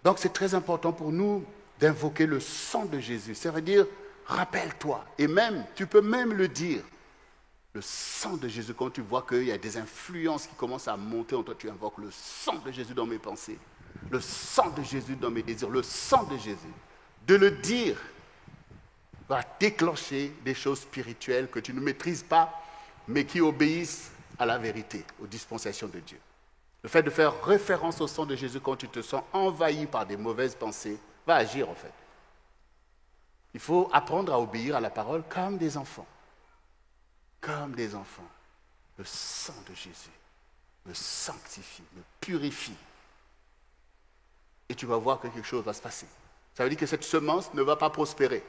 Donc c'est très important pour nous d'invoquer le sang de Jésus. Ça veut dire, rappelle-toi. Et même, tu peux même le dire. Le sang de Jésus, quand tu vois qu'il y a des influences qui commencent à monter en toi, tu invoques le sang de Jésus dans mes pensées, le sang de Jésus dans mes désirs, le sang de Jésus. De le dire va déclencher des choses spirituelles que tu ne maîtrises pas, mais qui obéissent à la vérité, aux dispensations de Dieu. Le fait de faire référence au sang de Jésus quand tu te sens envahi par des mauvaises pensées va agir en fait. Il faut apprendre à obéir à la parole comme des enfants. Comme des enfants. Le sang de Jésus me sanctifie, me purifie. Et tu vas voir que quelque chose va se passer. Ça veut dire que cette semence ne va pas prospérer.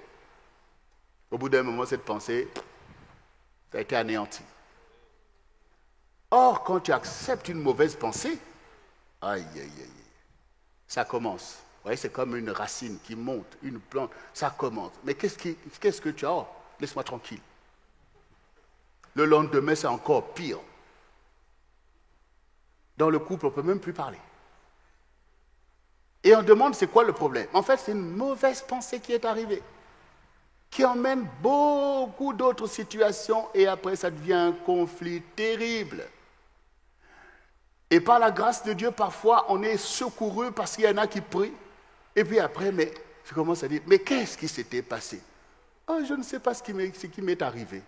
Au bout d'un moment, cette pensée, ça a été anéanti. Or, quand tu acceptes une mauvaise pensée, aïe, aïe, aïe, ça commence. Vous voyez, c'est comme une racine qui monte, une plante, ça commence. Mais qu'est-ce que tu as? Oh, laisse-moi tranquille. Le lendemain, c'est encore pire. Dans le couple, on ne peut même plus parler. Et on demande c'est quoi le problème. En fait, c'est une mauvaise pensée qui est arrivée, qui emmène beaucoup d'autres situations et après, ça devient un conflit terrible. Et par la grâce de Dieu, parfois, on est secouru parce qu'il y en a qui prient. Et puis après, mais je commence à dire, mais qu'est-ce qui s'était passé? Oh, je ne sais pas ce qui m'est arrivé.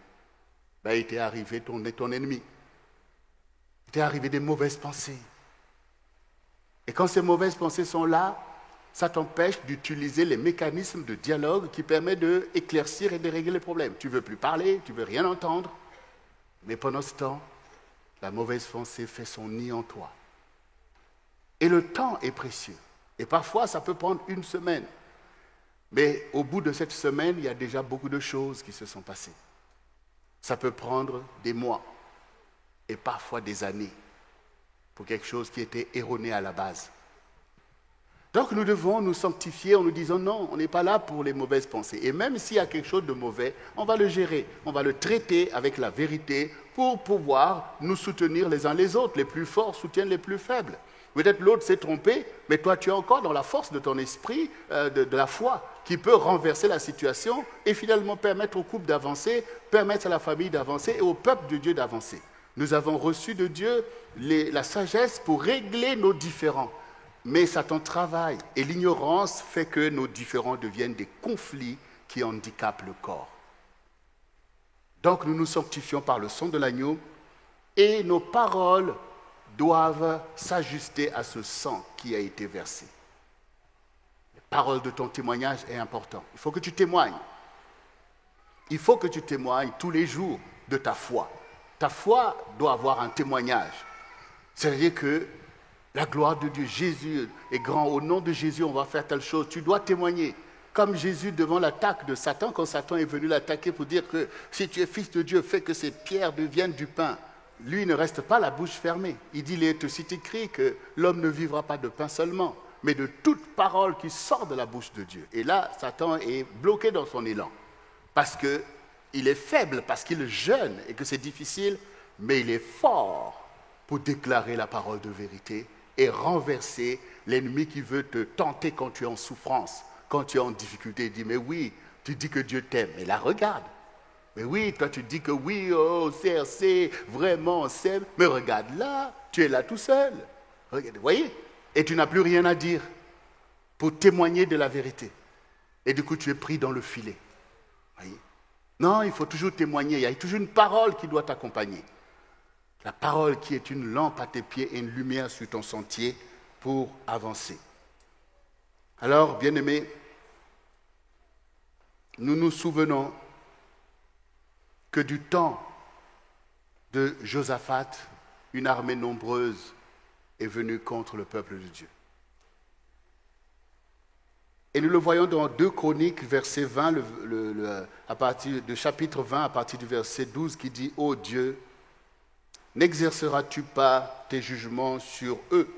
Ben, il t'est arrivé ton ennemi. Il t'est arrivé des mauvaises pensées. Et quand ces mauvaises pensées sont là, ça t'empêche d'utiliser les mécanismes de dialogue qui permettent d'éclaircir et de régler les problèmes. Tu ne veux plus parler, tu ne veux rien entendre. Mais pendant ce temps, la mauvaise pensée fait son nid en toi. Et le temps est précieux. Et parfois, ça peut prendre une semaine. Mais au bout de cette semaine, il y a déjà beaucoup de choses qui se sont passées. Ça peut prendre des mois et parfois des années pour quelque chose qui était erroné à la base. Donc nous devons nous sanctifier en nous disant non, on n'est pas là pour les mauvaises pensées. Et même s'il y a quelque chose de mauvais, on va le gérer, on va le traiter avec la vérité pour pouvoir nous soutenir les uns les autres. Les plus forts soutiennent les plus faibles. Peut-être l'autre s'est trompé, mais toi tu es encore dans la force de ton esprit, de la foi, qui peut renverser la situation et finalement permettre au couple d'avancer, permettre à la famille d'avancer et au peuple de Dieu d'avancer. Nous avons reçu de Dieu la sagesse pour régler nos différends. Mais Satan travaille et l'ignorance fait que nos différends deviennent des conflits qui handicapent le corps. Donc nous nous sanctifions par le sang de l'agneau et nos paroles doivent s'ajuster à ce sang qui a été versé. La parole de ton témoignage est importante. Il faut que tu témoignes. Il faut que tu témoignes tous les jours de ta foi. Ta foi doit avoir un témoignage. C'est-à-dire que la gloire de Dieu, Jésus est grand. Au nom de Jésus, on va faire telle chose. Tu dois témoigner. Comme Jésus devant l'attaque de Satan, quand Satan est venu l'attaquer pour dire que si tu es fils de Dieu, fais que ces pierres deviennent du pain. Lui ne reste pas la bouche fermée. Il dit, il est aussi écrit que l'homme ne vivra pas de pain seulement, mais de toute parole qui sort de la bouche de Dieu. Et là, Satan est bloqué dans son élan. Parce qu'il est faible, parce qu'il jeûne et que c'est difficile, mais il est fort pour déclarer la parole de vérité et renverser l'ennemi qui veut te tenter quand tu es en souffrance, quand tu es en difficulté. Il dit, mais oui, tu dis que Dieu t'aime, mais là, regarde. Mais oui, toi tu dis que oui, oh, CRC, vraiment, on s'aime. Mais regarde là, tu es là tout seul. Regarde, vous voyez? Et tu n'as plus rien à dire pour témoigner de la vérité. Et du coup, tu es pris dans le filet. Voyez? Non, il faut toujours témoigner. Il y a toujours une parole qui doit t'accompagner. La parole qui est une lampe à tes pieds et une lumière sur ton sentier pour avancer. Alors, bien-aimés, nous nous souvenons que du temps de Josaphat, une armée nombreuse est venue contre le peuple de Dieu. Et nous le voyons dans 2 Chroniques, verset 20, à partir de chapitre 20, à partir du verset 12, qui dit « Ô Dieu, n'exerceras-tu pas tes jugements sur eux,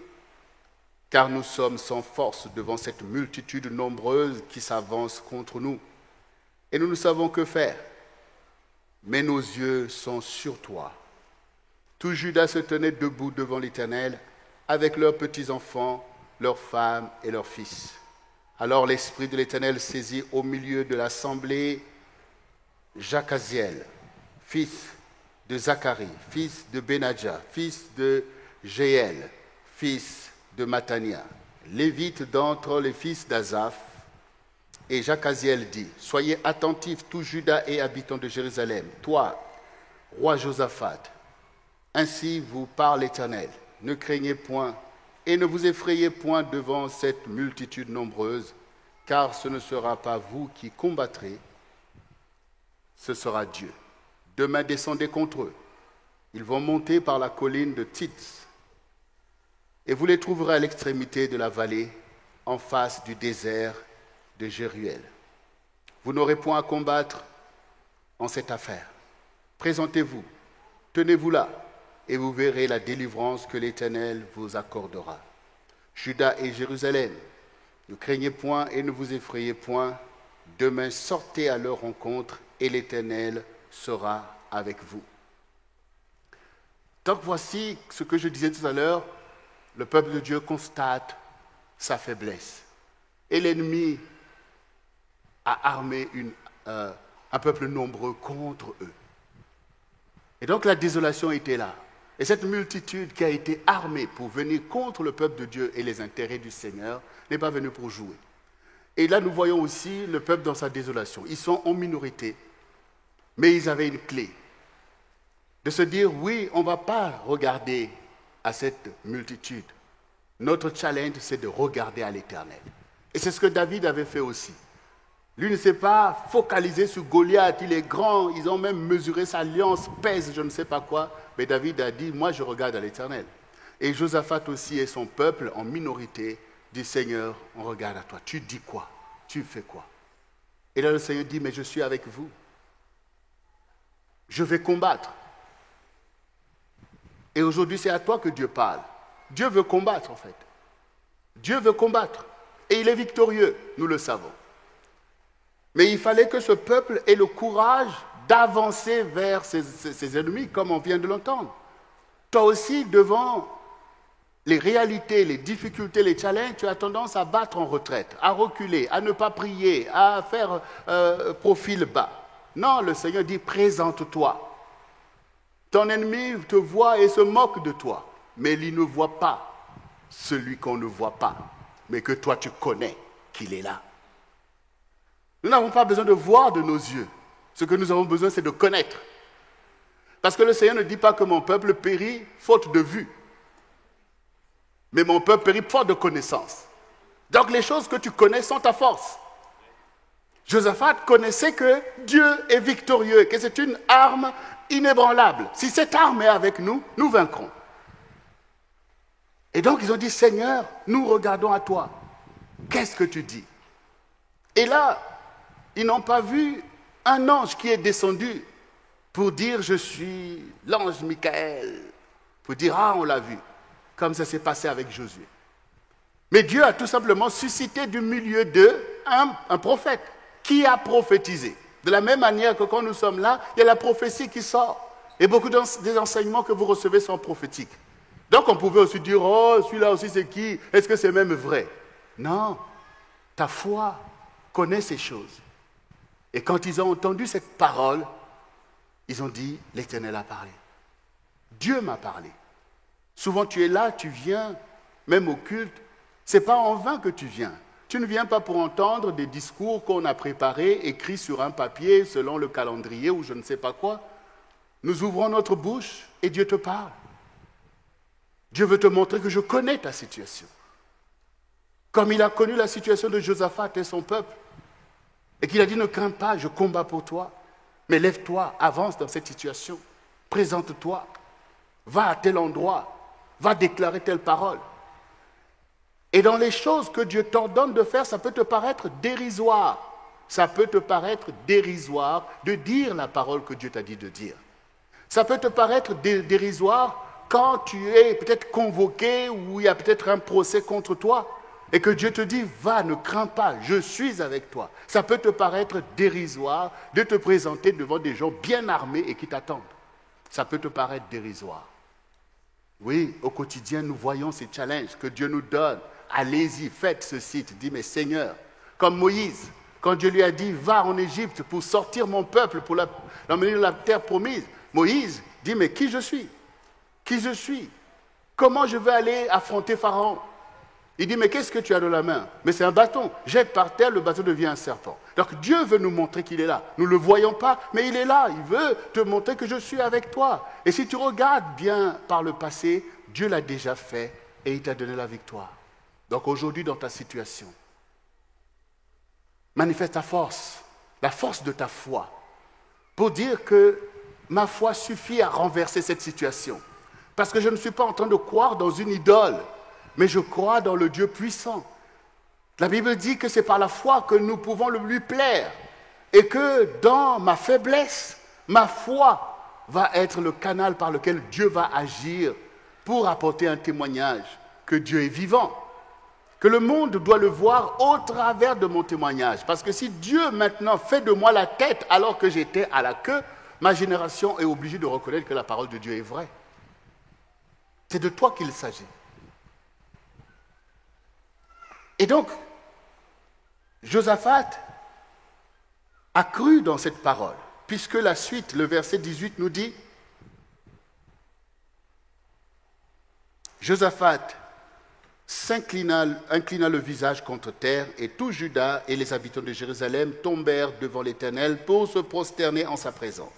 car nous sommes sans force devant cette multitude nombreuse qui s'avance contre nous, et nous ne savons que faire. Mais nos yeux sont sur toi. » Tout Juda se tenait debout devant l'Éternel, avec leurs petits-enfants, leurs femmes et leurs fils. Alors l'Esprit de l'Éternel saisit au milieu de l'assemblée Jacaziel, fils de Zacharie, fils de Benadja, fils de Jéel, fils de Matania, lévite d'entre les fils d'Azaph. Et Jacaziel dit, « Soyez attentifs, tout Juda et habitants de Jérusalem, toi, roi Josaphat, ainsi vous parle l'Éternel, ne craignez point et ne vous effrayez point devant cette multitude nombreuse, car ce ne sera pas vous qui combattrez, ce sera Dieu. Demain descendez contre eux, ils vont monter par la colline de Tits, et vous les trouverez à l'extrémité de la vallée, en face du désert de Jéruel. Vous n'aurez point à combattre en cette affaire. Présentez-vous, tenez-vous là, et vous verrez la délivrance que l'Éternel vous accordera. Juda et Jérusalem, Ne craignez point et ne vous effrayez point. Demain, sortez à leur rencontre et l'Éternel sera avec vous. Donc voici ce que je disais tout à l'heure, le peuple de Dieu constate sa faiblesse. Et l'ennemi a armé un peuple nombreux contre eux. Et donc la désolation était là. Et cette multitude qui a été armée pour venir contre le peuple de Dieu et les intérêts du Seigneur n'est pas venue pour jouer. Et là, nous voyons aussi le peuple dans sa désolation. Ils sont en minorité, mais ils avaient une clé. De se dire, oui, on ne va pas regarder à cette multitude. Notre challenge, c'est de regarder à l'Éternel. Et c'est ce que David avait fait aussi. Lui ne s'est pas focalisé sur Goliath, il est grand, ils ont même mesuré sa alliance, pèse, je ne sais pas quoi. Mais David a dit, moi je regarde à l'Éternel. Et Josaphat aussi et son peuple en minorité dit, Seigneur, on regarde à toi. Tu dis quoi? Tu fais quoi? Et là le Seigneur dit, mais je suis avec vous. Je vais combattre. Et aujourd'hui c'est à toi que Dieu parle. Dieu veut combattre en fait. Dieu veut combattre. Et il est victorieux, nous le savons. Mais il fallait que ce peuple ait le courage d'avancer vers ses ennemis, comme on vient de l'entendre. Toi aussi, devant les réalités, les difficultés, les challenges, tu as tendance à battre en retraite, à reculer, à ne pas prier, à faire profil bas. Non, le Seigneur dit, présente-toi. Ton ennemi te voit et se moque de toi, mais il ne voit pas celui qu'on ne voit pas, mais que toi tu connais qu'il est là. Nous n'avons pas besoin de voir de nos yeux. Ce que nous avons besoin, c'est de connaître. Parce que le Seigneur ne dit pas que mon peuple périt faute de vue. Mais mon peuple périt faute de connaissance. Donc les choses que tu connais sont ta force. Josaphat connaissait que Dieu est victorieux, que c'est une arme inébranlable. Si cette arme est avec nous, nous vaincrons. Et donc ils ont dit, Seigneur, nous regardons à toi. Qu'est-ce que tu dis? Et là, ils n'ont pas vu un ange qui est descendu pour dire je suis l'ange Michael, pour dire ah on l'a vu, comme ça s'est passé avec Josué. Mais Dieu a tout simplement suscité du milieu d'eux un prophète qui a prophétisé. De la même manière que quand nous sommes là, il y a la prophétie qui sort. Et beaucoup des enseignements que vous recevez sont prophétiques. Donc on pouvait aussi dire oh celui-là aussi c'est qui? Est-ce que c'est même vrai? Non, ta foi connaît ces choses. Et quand ils ont entendu cette parole, ils ont dit, l'Éternel a parlé. Dieu m'a parlé. Souvent tu es là, tu viens, même au culte, ce n'est pas en vain que tu viens. Tu ne viens pas pour entendre des discours qu'on a préparés, écrits sur un papier, selon le calendrier ou je ne sais pas quoi. Nous ouvrons notre bouche et Dieu te parle. Dieu veut te montrer que je connais ta situation. Comme il a connu la situation de Josaphat et son peuple. Et qu'il a dit, ne crains pas, je combats pour toi. Mais lève-toi, avance dans cette situation. Présente-toi. Va à tel endroit. Va déclarer telle parole. Et dans les choses que Dieu t'ordonne de faire, ça peut te paraître dérisoire. Ça peut te paraître dérisoire de dire la parole que Dieu t'a dit de dire. Ça peut te paraître dérisoire quand tu es peut-être convoqué ou il y a peut-être un procès contre toi. Et que Dieu te dit, va, ne crains pas, je suis avec toi. Ça peut te paraître dérisoire de te présenter devant des gens bien armés et qui t'attendent. Ça peut te paraître dérisoire. Oui, au quotidien, nous voyons ces challenges que Dieu nous donne. Allez-y, faites ceci. Tu dis, mais Seigneur, comme Moïse, quand Dieu lui a dit, va en Égypte pour sortir mon peuple, pour l'emmener dans la terre promise. Moïse dit, mais qui je suis? Qui je suis? Comment je vais aller affronter Pharaon? Il dit, mais qu'est-ce que tu as dans la main? Mais c'est un bâton. Jette par terre, le bâton devient un serpent. Donc Dieu veut nous montrer qu'il est là. Nous ne le voyons pas, mais il est là. Il veut te montrer que je suis avec toi. Et si tu regardes bien par le passé, Dieu l'a déjà fait et il t'a donné la victoire. Donc aujourd'hui, dans ta situation, manifeste ta force, la force de ta foi, pour dire que ma foi suffit à renverser cette situation. Parce que je ne suis pas en train de croire dans une idole, mais je crois dans le Dieu puissant. La Bible dit que c'est par la foi que nous pouvons lui plaire et que dans ma faiblesse, ma foi va être le canal par lequel Dieu va agir pour apporter un témoignage que Dieu est vivant, que le monde doit le voir au travers de mon témoignage. Parce que si Dieu maintenant fait de moi la tête alors que j'étais à la queue, ma génération est obligée de reconnaître que la parole de Dieu est vraie. C'est de toi qu'il s'agit. Et donc, Josaphat a cru dans cette parole, puisque la suite, le verset 18 nous dit, Josaphat inclina le visage contre terre, et tout Juda et les habitants de Jérusalem tombèrent devant l'Éternel pour se prosterner en sa présence.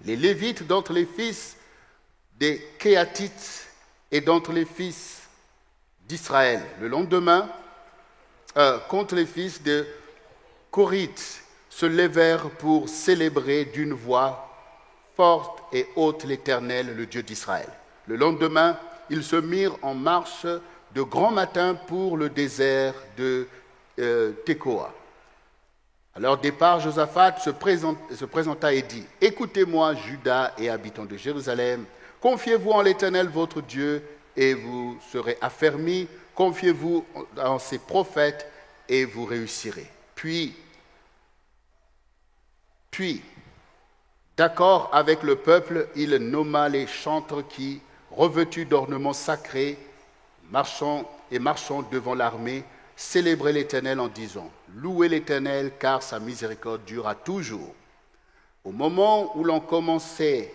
Les Lévites d'entre les fils des Kéatites et d'entre les fils d'Israël. Le lendemain, contre les fils de Corith, se levèrent pour célébrer d'une voix forte et haute l'Éternel, le Dieu d'Israël. Le lendemain, ils se mirent en marche de grand matin pour le désert de Tekoa. À leur départ, Josaphat se présenta et dit, « Écoutez-moi, Juda et habitants de Jérusalem, confiez-vous en l'Éternel votre Dieu et vous serez affermis, confiez-vous en ses prophètes et vous réussirez. » Puis, d'accord avec le peuple, il nomma les chantres qui, revêtus d'ornements sacrés, marchant devant l'armée, célébraient l'Éternel en disant, « Louez l'Éternel, car sa miséricorde durera toujours. » Au moment où l'on commençait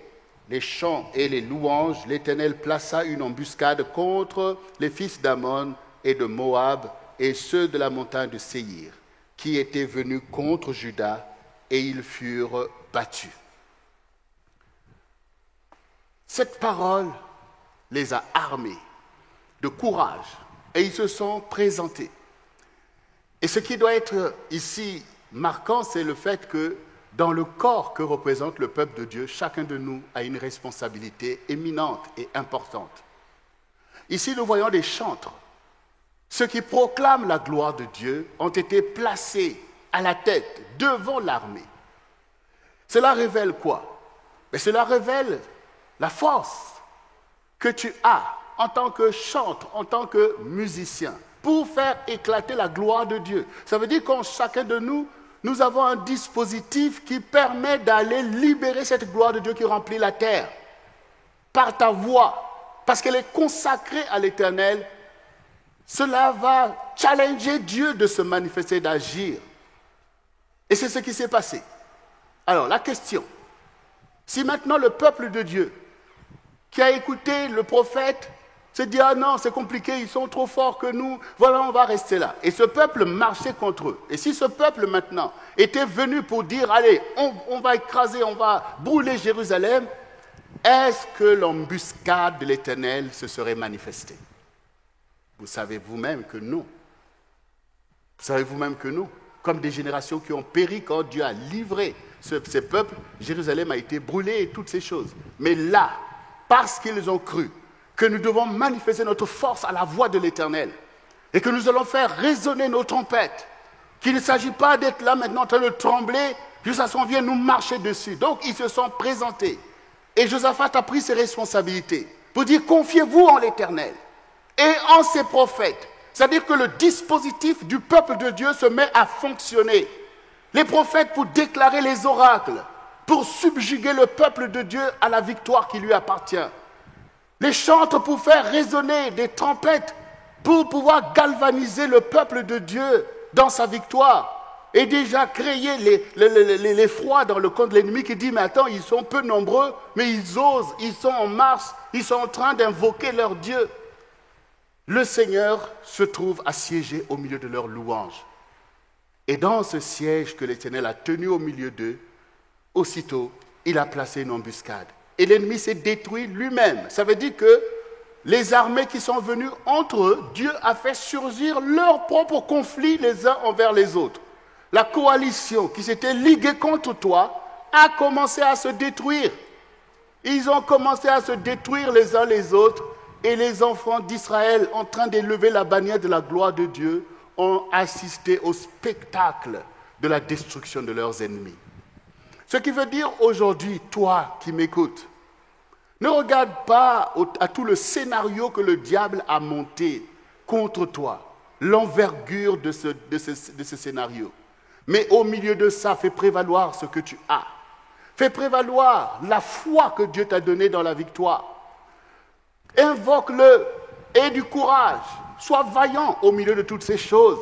les chants et les louanges, l'Éternel plaça une embuscade contre les fils d'Ammon et de Moab et ceux de la montagne de Séhir, qui étaient venus contre Juda, et ils furent battus. Cette parole les a armés de courage, et ils se sont présentés. Et ce qui doit être ici marquant, c'est le fait que dans le corps que représente le peuple de Dieu, chacun de nous a une responsabilité éminente et importante. Ici, nous voyons des chantres. Ceux qui proclament la gloire de Dieu ont été placés à la tête, devant l'armée. Cela révèle quoi? Mais cela révèle la force que tu as en tant que chantre, en tant que musicien, pour faire éclater la gloire de Dieu. Ça veut dire qu'en chacun de nous, nous avons un dispositif qui permet d'aller libérer cette gloire de Dieu qui remplit la terre par ta voix, parce qu'elle est consacrée à l'Éternel. Cela va challenger Dieu de se manifester, d'agir. Et c'est ce qui s'est passé. Alors, la question, si maintenant le peuple de Dieu qui a écouté le prophète se dit « Ah non, c'est compliqué, ils sont trop forts que nous, voilà, on va rester là. » Et ce peuple marchait contre eux. Et si ce peuple maintenant était venu pour dire « Allez, on va écraser, on va brûler Jérusalem », est-ce que l'embuscade de l'Éternel se serait manifestée? Vous savez vous-même que non. Vous savez vous-même que non. Comme des générations qui ont péri quand Dieu a livré ces peuples, Jérusalem a été brûlée et toutes ces choses. Mais là, parce qu'ils ont cru que nous devons manifester notre force à la voix de l'Éternel et que nous allons faire résonner nos trompettes, qu'il ne s'agit pas d'être là maintenant en train de trembler jusqu'à ce qu'on vienne nous marcher dessus. Donc, ils se sont présentés. Et Josaphat a pris ses responsabilités pour dire « Confiez-vous en l'Éternel et en ses prophètes ». C'est-à-dire que le dispositif du peuple de Dieu se met à fonctionner. Les prophètes pour déclarer les oracles, pour subjuguer le peuple de Dieu à la victoire qui lui appartient. Les chantres pour faire résonner des trompettes, pour pouvoir galvaniser le peuple de Dieu dans sa victoire. Et déjà créer l'effroi dans le camp de l'ennemi qui dit « Mais attends, ils sont peu nombreux, mais ils osent, ils sont en marche, ils sont en train d'invoquer leur Dieu. » Le Seigneur se trouve assiégé au milieu de leurs louanges. Et dans ce siège que l'Éternel a tenu au milieu d'eux, aussitôt, il a placé une embuscade. Et l'ennemi s'est détruit lui-même. Ça veut dire que les armées qui sont venues entre eux, Dieu a fait surgir leur propre conflit les uns envers les autres. La coalition qui s'était liguée contre toi a commencé à se détruire. Ils ont commencé à se détruire les uns les autres. Et les enfants d'Israël, en train d'élever la bannière de la gloire de Dieu, ont assisté au spectacle de la destruction de leurs ennemis. Ce qui veut dire aujourd'hui, toi qui m'écoutes, ne regarde pas à tout le scénario que le diable a monté contre toi. l'envergure de ce scénario. Mais au milieu de ça, fais prévaloir ce que tu as. Fais prévaloir la foi que Dieu t'a donnée dans la victoire. Invoque-le, aie du courage, sois vaillant au milieu de toutes ces choses.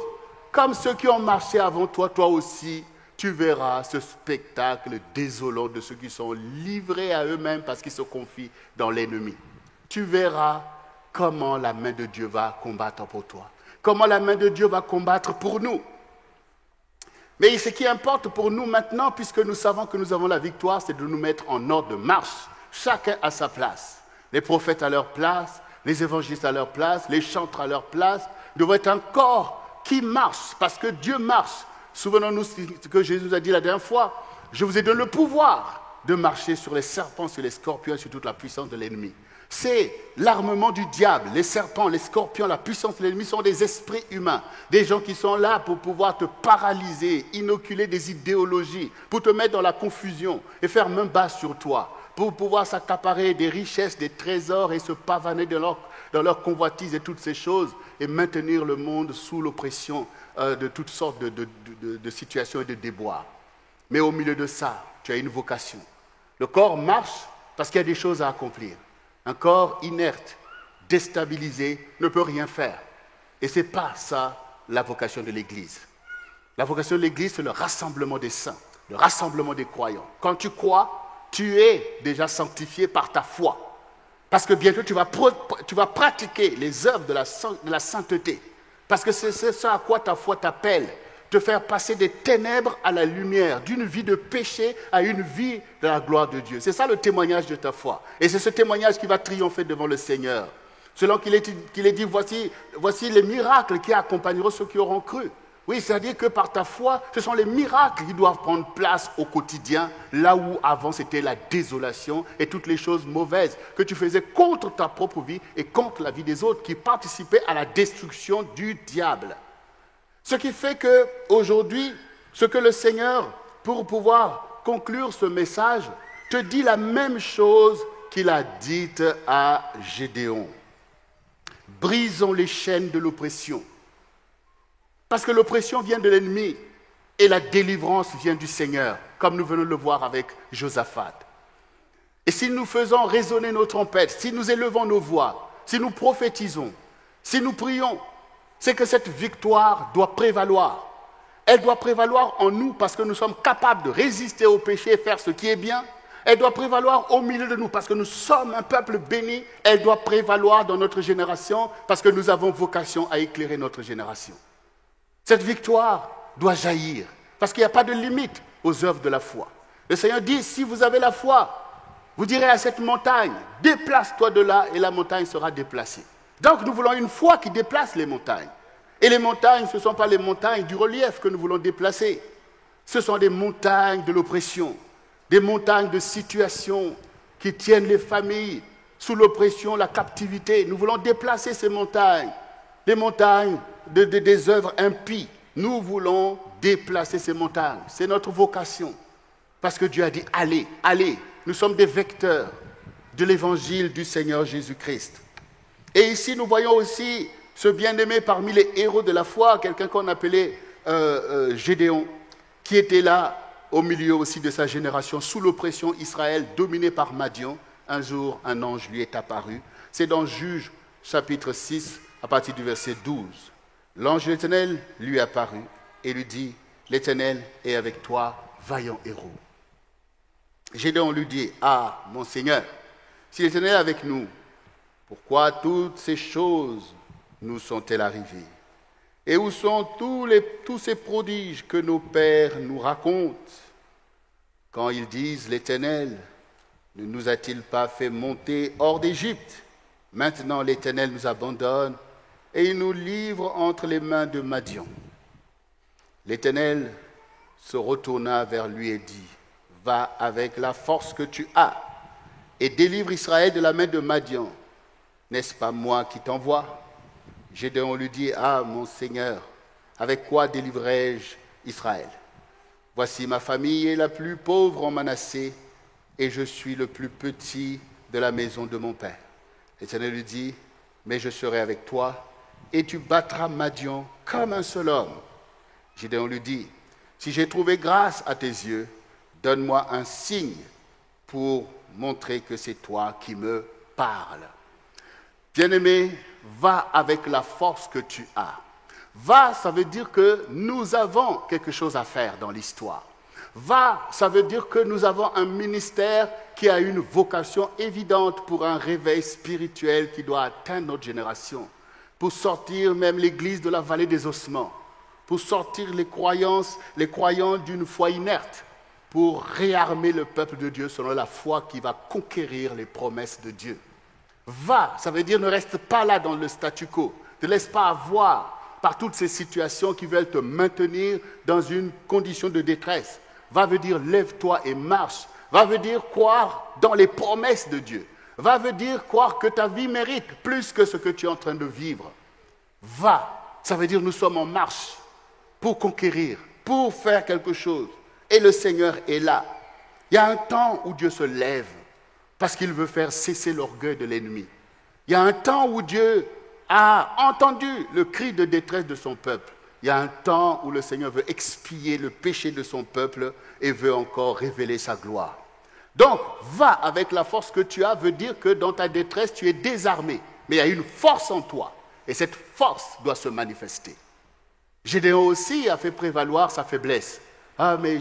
Comme ceux qui ont marché avant toi, toi aussi, tu verras ce spectacle désolant de ceux qui sont livrés à eux-mêmes parce qu'ils se confient dans l'ennemi. Tu verras comment la main de Dieu va combattre pour toi. Comment la main de Dieu va combattre pour nous. Mais ce qui importe pour nous maintenant, puisque nous savons que nous avons la victoire, c'est de nous mettre en ordre de marche, chacun à sa place. Les prophètes à leur place, les évangélistes à leur place, les chantres à leur place. Nous devons être un corps qui marche, parce que Dieu marche. Souvenons-nous ce que Jésus a dit la dernière fois. Je vous ai donné le pouvoir de marcher sur les serpents, sur les scorpions, sur toute la puissance de l'ennemi. C'est l'armement du diable. Les serpents, les scorpions, la puissance de l'ennemi sont des esprits humains. Des gens qui sont là pour pouvoir te paralyser, inoculer des idéologies, pour te mettre dans la confusion et faire main basse sur toi, pour pouvoir s'accaparer des richesses, des trésors et se pavaner dans leur convoitise et toutes ces choses et maintenir le monde sous l'oppression de toutes sortes de situations et de déboires. Mais au milieu de ça, tu as une vocation. Le corps marche parce qu'il y a des choses à accomplir. Un corps inerte, déstabilisé, ne peut rien faire. Et ce n'est pas ça la vocation de l'Église. La vocation de l'Église, c'est le rassemblement des saints, le rassemblement des croyants. Quand tu crois, tu es déjà sanctifié par ta foi. Parce que bientôt, tu vas pratiquer les œuvres de la sainteté. Parce que c'est ça à quoi ta foi t'appelle. Te faire passer des ténèbres à la lumière, d'une vie de péché à une vie de la gloire de Dieu. C'est ça le témoignage de ta foi. Et c'est ce témoignage qui va triompher devant le Seigneur. Selon qu'il est dit, voici les miracles qui accompagneront ceux qui auront cru. Oui, c'est-à-dire que par ta foi, ce sont les miracles qui doivent prendre place au quotidien, là où avant c'était la désolation et toutes les choses mauvaises que tu faisais contre ta propre vie et contre la vie des autres, qui participaient à la destruction du diable. Ce qui fait qu'aujourd'hui, ce que le Seigneur, pour pouvoir conclure ce message, te dit la même chose qu'il a dite à Gédéon. Brisons les chaînes de l'oppression. Parce que l'oppression vient de l'ennemi et la délivrance vient du Seigneur, comme nous venons de le voir avec Josaphat. Et si nous faisons résonner nos trompettes, si nous élevons nos voix, si nous prophétisons, si nous prions, c'est que cette victoire doit prévaloir. Elle doit prévaloir en nous parce que nous sommes capables de résister au péché et faire ce qui est bien. Elle doit prévaloir au milieu de nous parce que nous sommes un peuple béni. Elle doit prévaloir dans notre génération parce que nous avons vocation à éclairer notre génération. Cette victoire doit jaillir parce qu'il n'y a pas de limite aux œuvres de la foi. Le Seigneur dit, si vous avez la foi, vous direz à cette montagne, déplace-toi de là et la montagne sera déplacée. Donc nous voulons une foi qui déplace les montagnes. Et les montagnes, ce ne sont pas les montagnes du relief que nous voulons déplacer. Ce sont des montagnes de l'oppression, des montagnes de situations qui tiennent les familles sous l'oppression, la captivité. Nous voulons déplacer ces montagnes, les montagnes des œuvres impies. Nous voulons déplacer ces montagnes. C'est notre vocation. Parce que Dieu a dit, allez, allez. Nous sommes des vecteurs de l'évangile du Seigneur Jésus-Christ. Et ici, nous voyons aussi ce bien-aimé parmi les héros de la foi, quelqu'un qu'on appelait Gédéon, qui était là au milieu aussi de sa génération, sous l'oppression Israël, dominé par Madian. Un jour, un ange lui est apparu. C'est dans Juges, chapitre 6, à partir du verset 12. L'ange de l'Éternel lui apparut et lui dit, « L'Éternel est avec toi, vaillant héros. » Gédéon lui dit, « Ah, mon Seigneur, si l'Éternel est avec nous, pourquoi toutes ces choses nous sont-elles arrivées? Et où sont tous ces prodiges que nos pères nous racontent? Quand ils disent, l'Éternel ne nous a-t-il pas fait monter hors d'Égypte? Maintenant l'Éternel nous abandonne et il nous livre entre les mains de Madian. L'Éternel se retourna vers lui et dit, va avec la force que tu as et délivre Israël de la main de Madian. N'est-ce pas moi qui t'envoie? Gédéon lui dit, ah mon Seigneur, avec quoi délivrerai-je Israël? Voici ma famille est la plus pauvre en Manassé et je suis le plus petit de la maison de mon père. L'Éternel lui dit, mais je serai avec toi et tu battras Madian comme un seul homme. Gédéon lui dit, si j'ai trouvé grâce à tes yeux, donne-moi un signe pour montrer que c'est toi qui me parles. Bien-aimé, va avec la force que tu as. Va, ça veut dire que nous avons quelque chose à faire dans l'histoire. Va, ça veut dire que nous avons un ministère qui a une vocation évidente pour un réveil spirituel qui doit atteindre notre génération, pour sortir même l'Église de la vallée des ossements, pour sortir les croyants d'une foi inerte, pour réarmer le peuple de Dieu selon la foi qui va conquérir les promesses de Dieu. Va, ça veut dire ne reste pas là dans le statu quo, ne te laisse pas avoir par toutes ces situations qui veulent te maintenir dans une condition de détresse. Va veut dire lève-toi et marche. Va veut dire croire dans les promesses de Dieu. Va veut dire croire que ta vie mérite plus que ce que tu es en train de vivre. Va, ça veut dire nous sommes en marche pour conquérir, pour faire quelque chose. Et le Seigneur est là. Il y a un temps où Dieu se lève parce qu'il veut faire cesser l'orgueil de l'ennemi. Il y a un temps où Dieu a entendu le cri de détresse de son peuple. Il y a un temps où le Seigneur veut expier le péché de son peuple et veut encore révéler sa gloire. Donc, va avec la force que tu as, veut dire que dans ta détresse, tu es désarmé. Mais il y a une force en toi. Et cette force doit se manifester. Gédéon aussi a fait prévaloir sa faiblesse. Ah, mais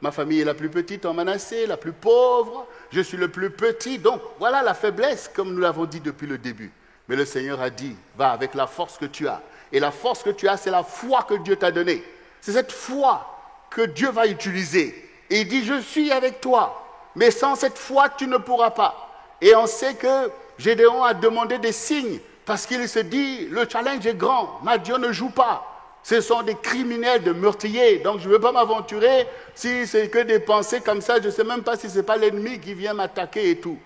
ma famille est la plus petite en Manassé, la plus pauvre. Je suis le plus petit. Donc, voilà la faiblesse, comme nous l'avons dit depuis le début. Mais le Seigneur a dit, va avec la force que tu as. Et la force que tu as, c'est la foi que Dieu t'a donnée. C'est cette foi que Dieu va utiliser. Et il dit, je suis avec toi. Mais sans cette foi, tu ne pourras pas. Et on sait que Gédéon a demandé des signes parce qu'il se dit, le challenge est grand. Dieu ne joue pas. Ce sont des criminels, des meurtriers. Donc je ne veux pas m'aventurer si c'est que des pensées comme ça. Je ne sais même pas si ce n'est pas l'ennemi qui vient m'attaquer et tout.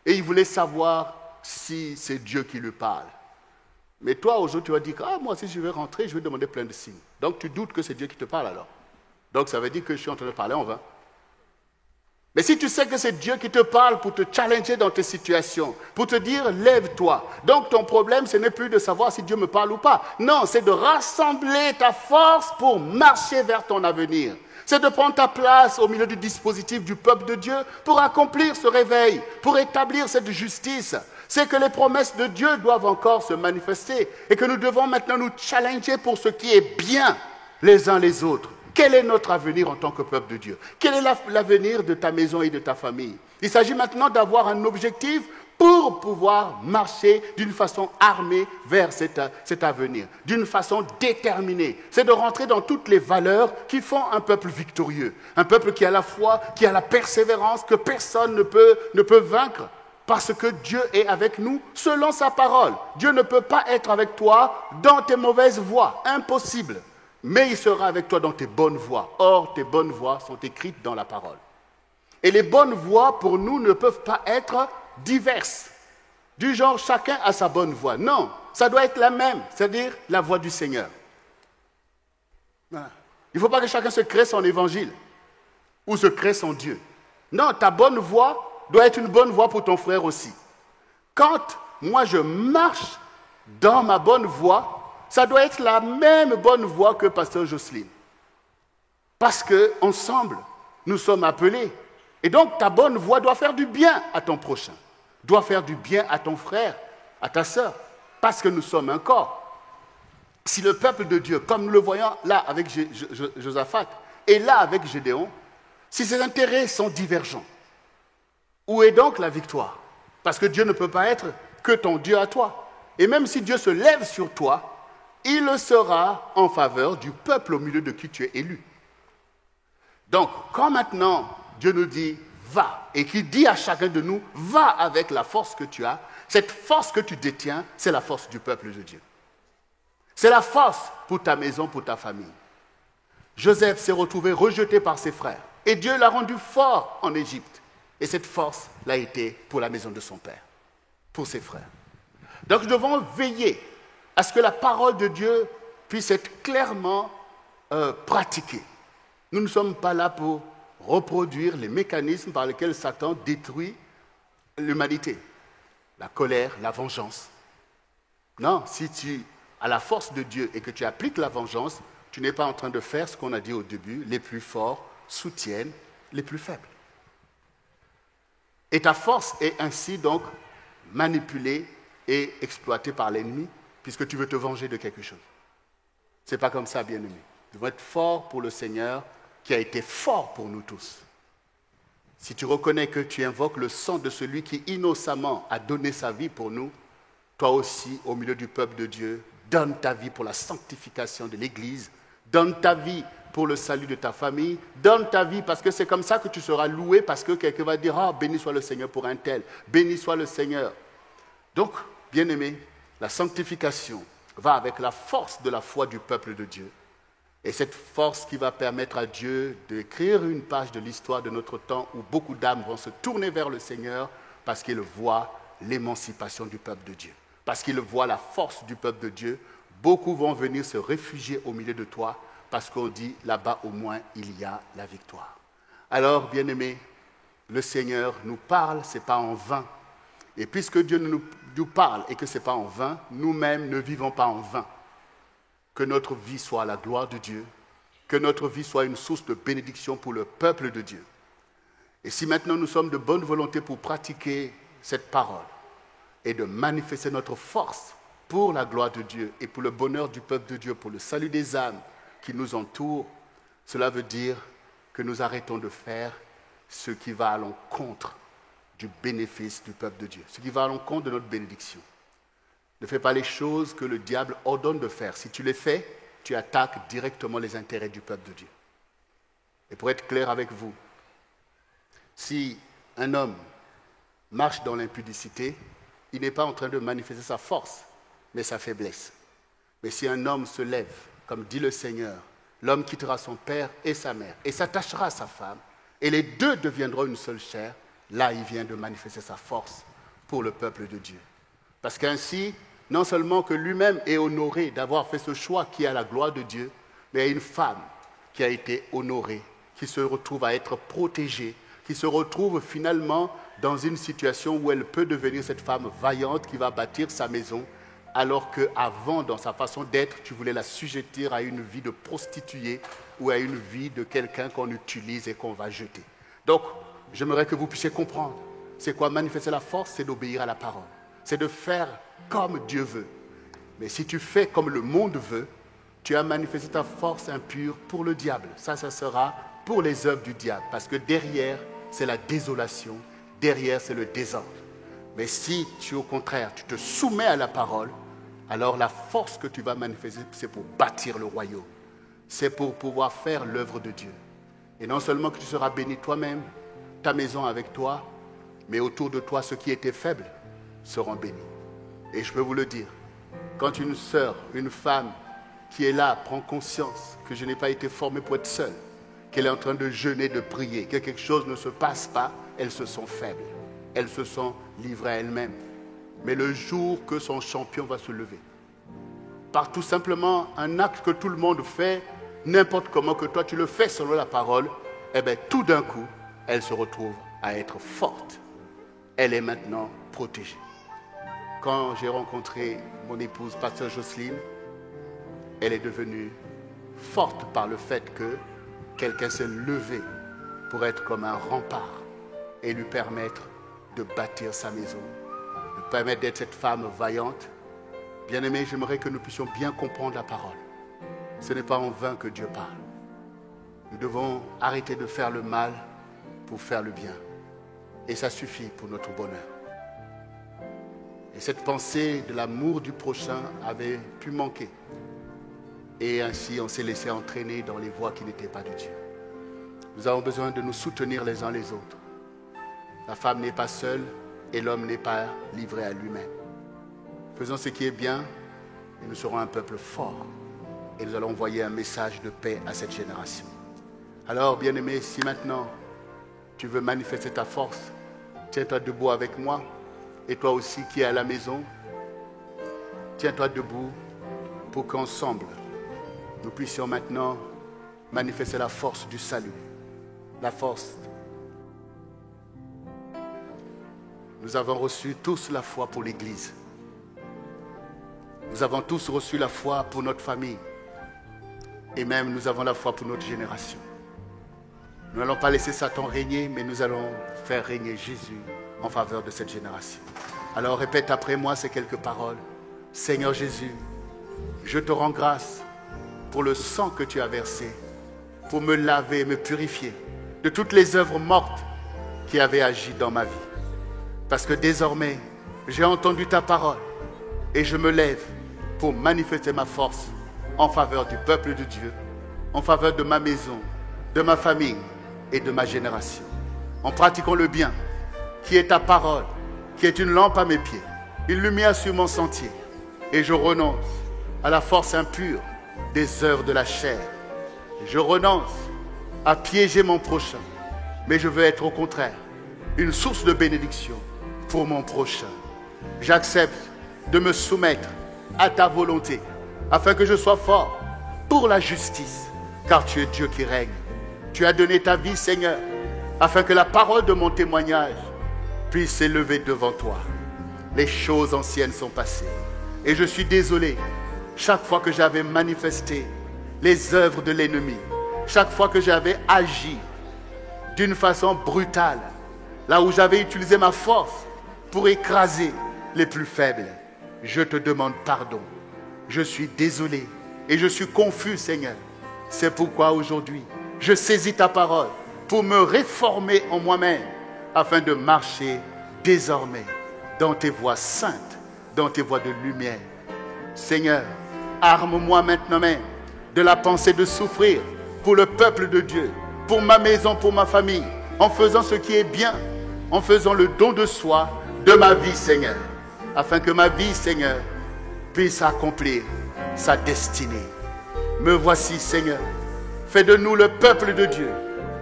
Et il voulait savoir si c'est Dieu qui lui parle. Mais toi, aujourd'hui, tu vas dire, moi, si je vais rentrer, je vais demander plein de signes. Donc, tu doutes que c'est Dieu qui te parle alors. Donc, ça veut dire que je suis en train de parler en vain. Mais si tu sais que c'est Dieu qui te parle pour te challenger dans tes situations, pour te dire, lève-toi. Donc, ton problème, ce n'est plus de savoir si Dieu me parle ou pas. Non, c'est de rassembler ta force pour marcher vers ton avenir. C'est de prendre ta place au milieu du dispositif du peuple de Dieu pour accomplir ce réveil, pour établir cette justice. C'est que les promesses de Dieu doivent encore se manifester et que nous devons maintenant nous challenger pour ce qui est bien les uns les autres. Quel est notre avenir en tant que peuple de Dieu? Quel est l'avenir de ta maison et de ta famille? Il s'agit maintenant d'avoir un objectif pour pouvoir marcher d'une façon armée vers cet avenir, d'une façon déterminée. C'est de rentrer dans toutes les valeurs qui font un peuple victorieux, un peuple qui a la foi, qui a la persévérance, que personne ne peut vaincre. Parce que Dieu est avec nous selon sa parole. Dieu ne peut pas être avec toi dans tes mauvaises voies. Impossible. Mais il sera avec toi dans tes bonnes voies. Or, tes bonnes voies sont écrites dans la parole. Et les bonnes voies, pour nous, ne peuvent pas être diverses. Du genre, chacun a sa bonne voie. Non, ça doit être la même, c'est-à-dire la voie du Seigneur. Voilà. Il ne faut pas que chacun se crée son évangile ou se crée son Dieu. Non, ta bonne voie doit être une bonne voie pour ton frère aussi. Quand moi je marche dans ma bonne voie, ça doit être la même bonne voie que Pasteur Jocelyne. Parce qu'ensemble, nous sommes appelés. Et donc ta bonne voie doit faire du bien à ton prochain, doit faire du bien à ton frère, à ta sœur, parce que nous sommes un corps. Si le peuple de Dieu, comme nous le voyons là avec Josaphat, et là avec Gédéon, si ses intérêts sont divergents, où est donc la victoire? Parce que Dieu ne peut pas être que ton Dieu à toi. Et même si Dieu se lève sur toi, il le sera en faveur du peuple au milieu de qui tu es élu. Donc, quand maintenant Dieu nous dit « va » et qu'il dit à chacun de nous « va avec la force que tu as », cette force que tu détiens, c'est la force du peuple de Dieu. C'est la force pour ta maison, pour ta famille. Joseph s'est retrouvé rejeté par ses frères et Dieu l'a rendu fort en Égypte. Et cette force l'a été pour la maison de son père, pour ses frères. Donc nous devons veiller à ce que la parole de Dieu puisse être clairement pratiquée. Nous ne sommes pas là pour reproduire les mécanismes par lesquels Satan détruit l'humanité. La colère, la vengeance. Non, si tu à la force de Dieu et que tu appliques la vengeance, tu n'es pas en train de faire ce qu'on a dit au début, les plus forts soutiennent les plus faibles. Et ta force est ainsi donc manipulée et exploitée par l'ennemi, puisque tu veux te venger de quelque chose. Ce n'est pas comme ça, bien-aimé. Nous devons être forts pour le Seigneur qui a été fort pour nous tous. Si tu reconnais que tu invoques le sang de celui qui innocemment a donné sa vie pour nous, toi aussi, au milieu du peuple de Dieu, donne ta vie pour la sanctification de l'Église, donne ta vie pour le salut de ta famille, donne ta vie parce que c'est comme ça que tu seras loué, parce que quelqu'un va dire « Ah, béni soit le Seigneur pour un tel, béni soit le Seigneur ». Donc, bien-aimé, la sanctification va avec la force de la foi du peuple de Dieu. Et cette force qui va permettre à Dieu d'écrire une page de l'histoire de notre temps où beaucoup d'âmes vont se tourner vers le Seigneur parce qu'ils voient l'émancipation du peuple de Dieu. Parce qu'ils voient la force du peuple de Dieu. Beaucoup vont venir se réfugier au milieu de toi parce qu'on dit là-bas au moins il y a la victoire. Alors, bien-aimés, le Seigneur nous parle, ce n'est pas en vain. Et puisque Dieu nous parle et que ce n'est pas en vain, nous-mêmes ne vivons pas en vain. Que notre vie soit à la gloire de Dieu, que notre vie soit une source de bénédiction pour le peuple de Dieu. Et si maintenant nous sommes de bonne volonté pour pratiquer cette parole et de manifester notre force pour la gloire de Dieu et pour le bonheur du peuple de Dieu, pour le salut des âmes qui nous entourent, cela veut dire que nous arrêtons de faire ce qui va à l'encontre du bénéfice du peuple de Dieu, ce qui va à l'encontre de notre bénédiction. Ne fais pas les choses que le diable ordonne de faire. Si tu les fais, tu attaques directement les intérêts du peuple de Dieu. Et pour être clair avec vous, si un homme marche dans l'impudicité, il n'est pas en train de manifester sa force, mais sa faiblesse. Mais si un homme se lève, comme dit le Seigneur, l'homme quittera son père et sa mère et s'attachera à sa femme, et les deux deviendront une seule chair, là il vient de manifester sa force pour le peuple de Dieu. Parce qu'ainsi, non seulement que lui-même est honoré d'avoir fait ce choix qui est à la gloire de Dieu, mais il y a une femme qui a été honorée, qui se retrouve à être protégée, qui se retrouve finalement dans une situation où elle peut devenir cette femme vaillante qui va bâtir sa maison, alors qu'avant, dans sa façon d'être, tu voulais la sujetter à une vie de prostituée ou à une vie de quelqu'un qu'on utilise et qu'on va jeter. Donc, j'aimerais que vous puissiez comprendre. C'est quoi manifester la force? C'est d'obéir à la parole. C'est de faire comme Dieu veut. Mais si tu fais comme le monde veut, tu as manifesté ta force impure pour le diable. Ça sera pour les œuvres du diable. Parce que derrière, c'est la désolation. Derrière, c'est le désordre. Mais si tu, au contraire, tu te soumets à la parole, alors la force que tu vas manifester, c'est pour bâtir le royaume. C'est pour pouvoir faire l'œuvre de Dieu. Et non seulement que tu seras béni toi-même, ta maison avec toi, mais autour de toi, ceux qui étaient faibles seront bénis. Et je peux vous le dire, quand une sœur, une femme qui est là prend conscience que je n'ai pas été formée pour être seule, qu'elle est en train de jeûner, de prier, que quelque chose ne se passe pas, elles se sont faibles. Elles se sont livrées à elles-mêmes. Mais le jour que son champion va se lever, par tout simplement un acte que tout le monde fait, n'importe comment que toi tu le fais selon la parole, eh bien tout d'un coup, elle se retrouve à être forte. Elle est maintenant protégée. Quand j'ai rencontré mon épouse, pasteur Jocelyne, elle est devenue forte par le fait que quelqu'un s'est levé pour être comme un rempart et lui permettre de bâtir sa maison, lui permettre d'être cette femme vaillante. Bien-aimés, j'aimerais que nous puissions bien comprendre la parole. Ce n'est pas en vain que Dieu parle. Nous devons arrêter de faire le mal pour faire le bien. Et ça suffit pour notre bonheur. Et cette pensée de l'amour du prochain avait pu manquer. Et ainsi, on s'est laissé entraîner dans les voies qui n'étaient pas de Dieu. Nous avons besoin de nous soutenir les uns les autres. La femme n'est pas seule et l'homme n'est pas livré à lui-même. Faisons ce qui est bien et nous serons un peuple fort. Et nous allons envoyer un message de paix à cette génération. Alors, bien-aimé, si maintenant tu veux manifester ta force, tiens-toi debout avec moi. Et toi aussi qui es à la maison, tiens-toi debout pour qu'ensemble, nous puissions maintenant manifester la force du salut. La force. Nous avons reçu tous la foi pour l'Église. Nous avons tous reçu la foi pour notre famille. Et même nous avons la foi pour notre génération. Nous n'allons pas laisser Satan régner, mais nous allons faire régner Jésus en faveur de cette génération. Alors répète après moi ces quelques paroles. Seigneur Jésus, je te rends grâce pour le sang que tu as versé, pour me laver, me purifier de toutes les œuvres mortes qui avaient agi dans ma vie. Parce que désormais, j'ai entendu ta parole et je me lève pour manifester ma force en faveur du peuple de Dieu, en faveur de ma maison, de ma famille et de ma génération. En pratiquant le bien, qui est ta parole, qui est une lampe à mes pieds, une lumière sur mon sentier. Et je renonce à la force impure des œuvres de la chair. Je renonce à piéger mon prochain, mais je veux être au contraire une source de bénédiction pour mon prochain. J'accepte de me soumettre à ta volonté, afin que je sois fort pour la justice, car tu es Dieu qui règne. Tu as donné ta vie, Seigneur, afin que la parole de mon témoignage puisse s'élever devant toi. Les choses anciennes sont passées, et je suis désolé chaque fois que j'avais manifesté les œuvres de l'ennemi, chaque fois que j'avais agi d'une façon brutale, là où j'avais utilisé ma force pour écraser les plus faibles. Je te demande pardon. Je suis désolé et je suis confus, Seigneur. C'est pourquoi aujourd'hui, je saisis ta parole pour me réformer en moi-même, afin de marcher désormais dans tes voies saintes, dans tes voies de lumière. Seigneur, arme-moi maintenant même de la pensée de souffrir pour le peuple de Dieu, pour ma maison, pour ma famille, en faisant ce qui est bien, en faisant le don de soi de ma vie, Seigneur, afin que ma vie, Seigneur, puisse accomplir sa destinée. Me voici, Seigneur. Fais de nous le peuple de Dieu,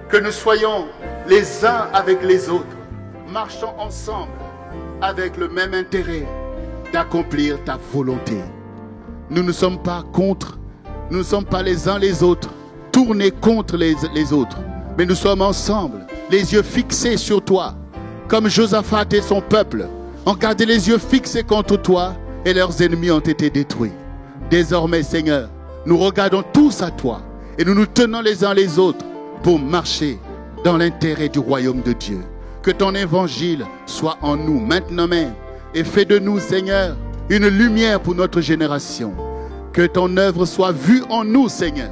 que nous soyons les uns avec les autres, marchant ensemble avec le même intérêt d'accomplir ta volonté. Nous ne sommes pas contre, nous ne sommes pas les uns les autres, tournés contre les autres, mais nous sommes ensemble, les yeux fixés sur toi, comme Josaphat et son peuple ont gardé les yeux fixés contre toi et leurs ennemis ont été détruits. Désormais, Seigneur, nous regardons tous à toi et nous nous tenons les uns les autres pour marcher dans l'intérêt du royaume de Dieu. Que ton évangile soit en nous maintenant même et fais de nous, Seigneur, une lumière pour notre génération. Que ton œuvre soit vue en nous, Seigneur,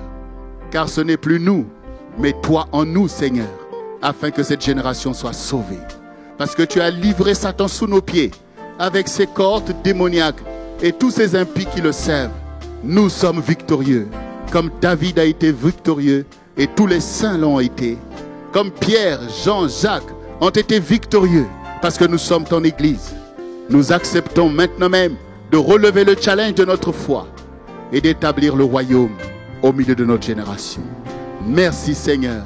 car ce n'est plus nous, mais toi en nous, Seigneur, afin que cette génération soit sauvée. Parce que tu as livré Satan sous nos pieds avec ses cohortes démoniaques et tous ces impies qui le servent. Nous sommes victorieux, comme David a été victorieux et tous les saints l'ont été. Comme Pierre, Jean, Jacques ont été victorieux parce que nous sommes ton Église. Nous acceptons maintenant même de relever le challenge de notre foi et d'établir le royaume au milieu de notre génération. Merci Seigneur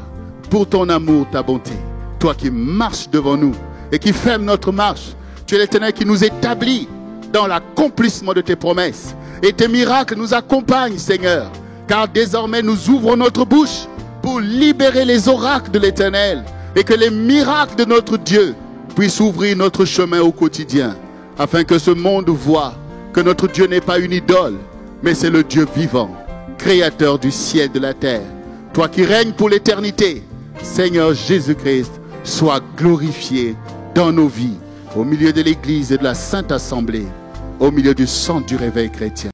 pour ton amour, ta bonté. Toi qui marches devant nous et qui ferme notre marche. Tu es l'Éternel qui nous établit dans l'accomplissement de tes promesses. Et tes miracles nous accompagnent, Seigneur. Car désormais nous ouvrons notre bouche pour libérer les oracles de l'Éternel. Et que les miracles de notre Dieu puissent ouvrir notre chemin au quotidien. Afin que ce monde voit que notre Dieu n'est pas une idole, mais c'est le Dieu vivant, créateur du ciel et de la terre. Toi qui règnes pour l'éternité, Seigneur Jésus-Christ, sois glorifié dans nos vies, au milieu de l'Église et de la Sainte Assemblée, au milieu du centre du réveil chrétien.